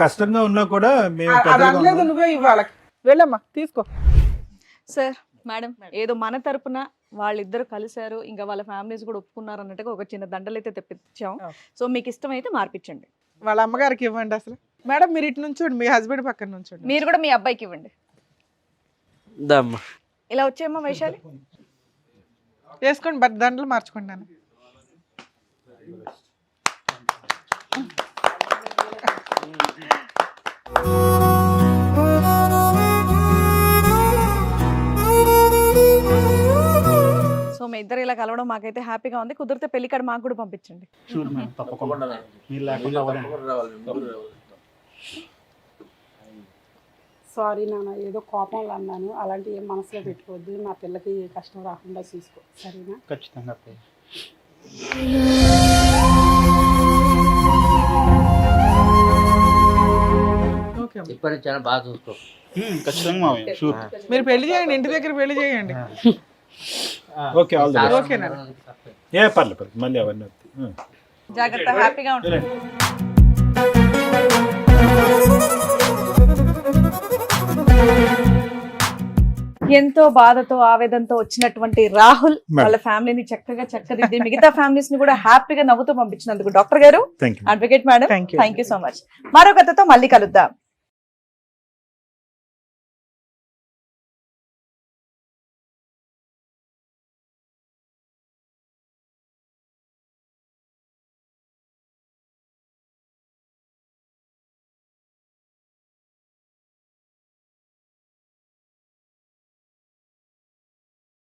D: కష్టంగా ఉన్నా కూడా మేము
E: అది
D: పెద్దగా
E: అనలేదు,
D: ఉన్నాం.
E: నువ్వే ఇవ్వాలి. వెళ్ళమ్మా తీసుకో.
C: సార్, మేడం, ఏదో మన తరపున వాళ్ళిద్దరు కలిశారు, ఇంకా వాళ్ళ ఫ్యామిలీస్ కూడా ఒప్పుకున్నారు అన్నట్టుగా ఒక చిన్న దండలు అయితే తెప్పించాం. సో మీకు ఇష్టమైతే మార్పించండి.
E: వాళ్ళ అమ్మగారికి ఇవ్వండి. అసలు మేడం మీరు ఇటు నుంచోండి, మీ హస్బెండ్ పక్కన నుంచోండి.
C: మీరు కూడా మీ అబ్బాయికి ఇవ్వండి.
B: దమ్మా
C: ఇలా వచ్చేమ్మా వైశాలి.
E: వేసుకోండి, బట్ దండలు మార్చుకోండి నాన్న.
C: సో మీ ఇద్దరు ఇలా కలవడం మాకైతే హ్యాపీగా ఉంది. కుదిరితే పెళ్లి కార్డు మాకు కూడా పంపించండి.
G: షూర్ మేడం, తప్పకుండా. మీరు లేకుండా అవ్వదండి.
J: సారీ నాన్న, ఏదో కోపంలో అన్నాను, అలాంటి ఏం మనసులో పెట్టుకోవద్దు, నా పిల్లకి ఏ కష్టం రాకుండా చూసుకో, సరేనా?
G: ఖచ్చితంగా.
E: ఓకే అమ్మ.
K: ఇప్పటి నుంచి బాగా చూసుకో.
G: ఖచ్చితంగా మావయ్య, షూర్.
E: మీరు పెళ్లి చేయండి, ఇంటి దగ్గర పెళ్లి చేయండి.
D: Okay all the best.
E: ఓకేనా?
D: పర్లేదు మళ్ళీ అవన్నీ వస్తాయి.
C: జాగ్రత్త, హ్యాపీగా ఉంటుంది. ఎంతో బాధతో ఆవేదనతో వచ్చినటువంటి రాహుల్ వాళ్ళ ఫ్యామిలీని చక్కగా చక్కదిద్ది మిగతా ఫ్యామిలీస్ ని కూడా హ్యాపీగా నవ్వుతూ పంపించినందుకు డాక్టర్ గారు,
D: thank you.
C: Advocate madam,
E: Thank you.
C: Thank you so much. మరో కథతో మళ్ళీ కలుద్దాం.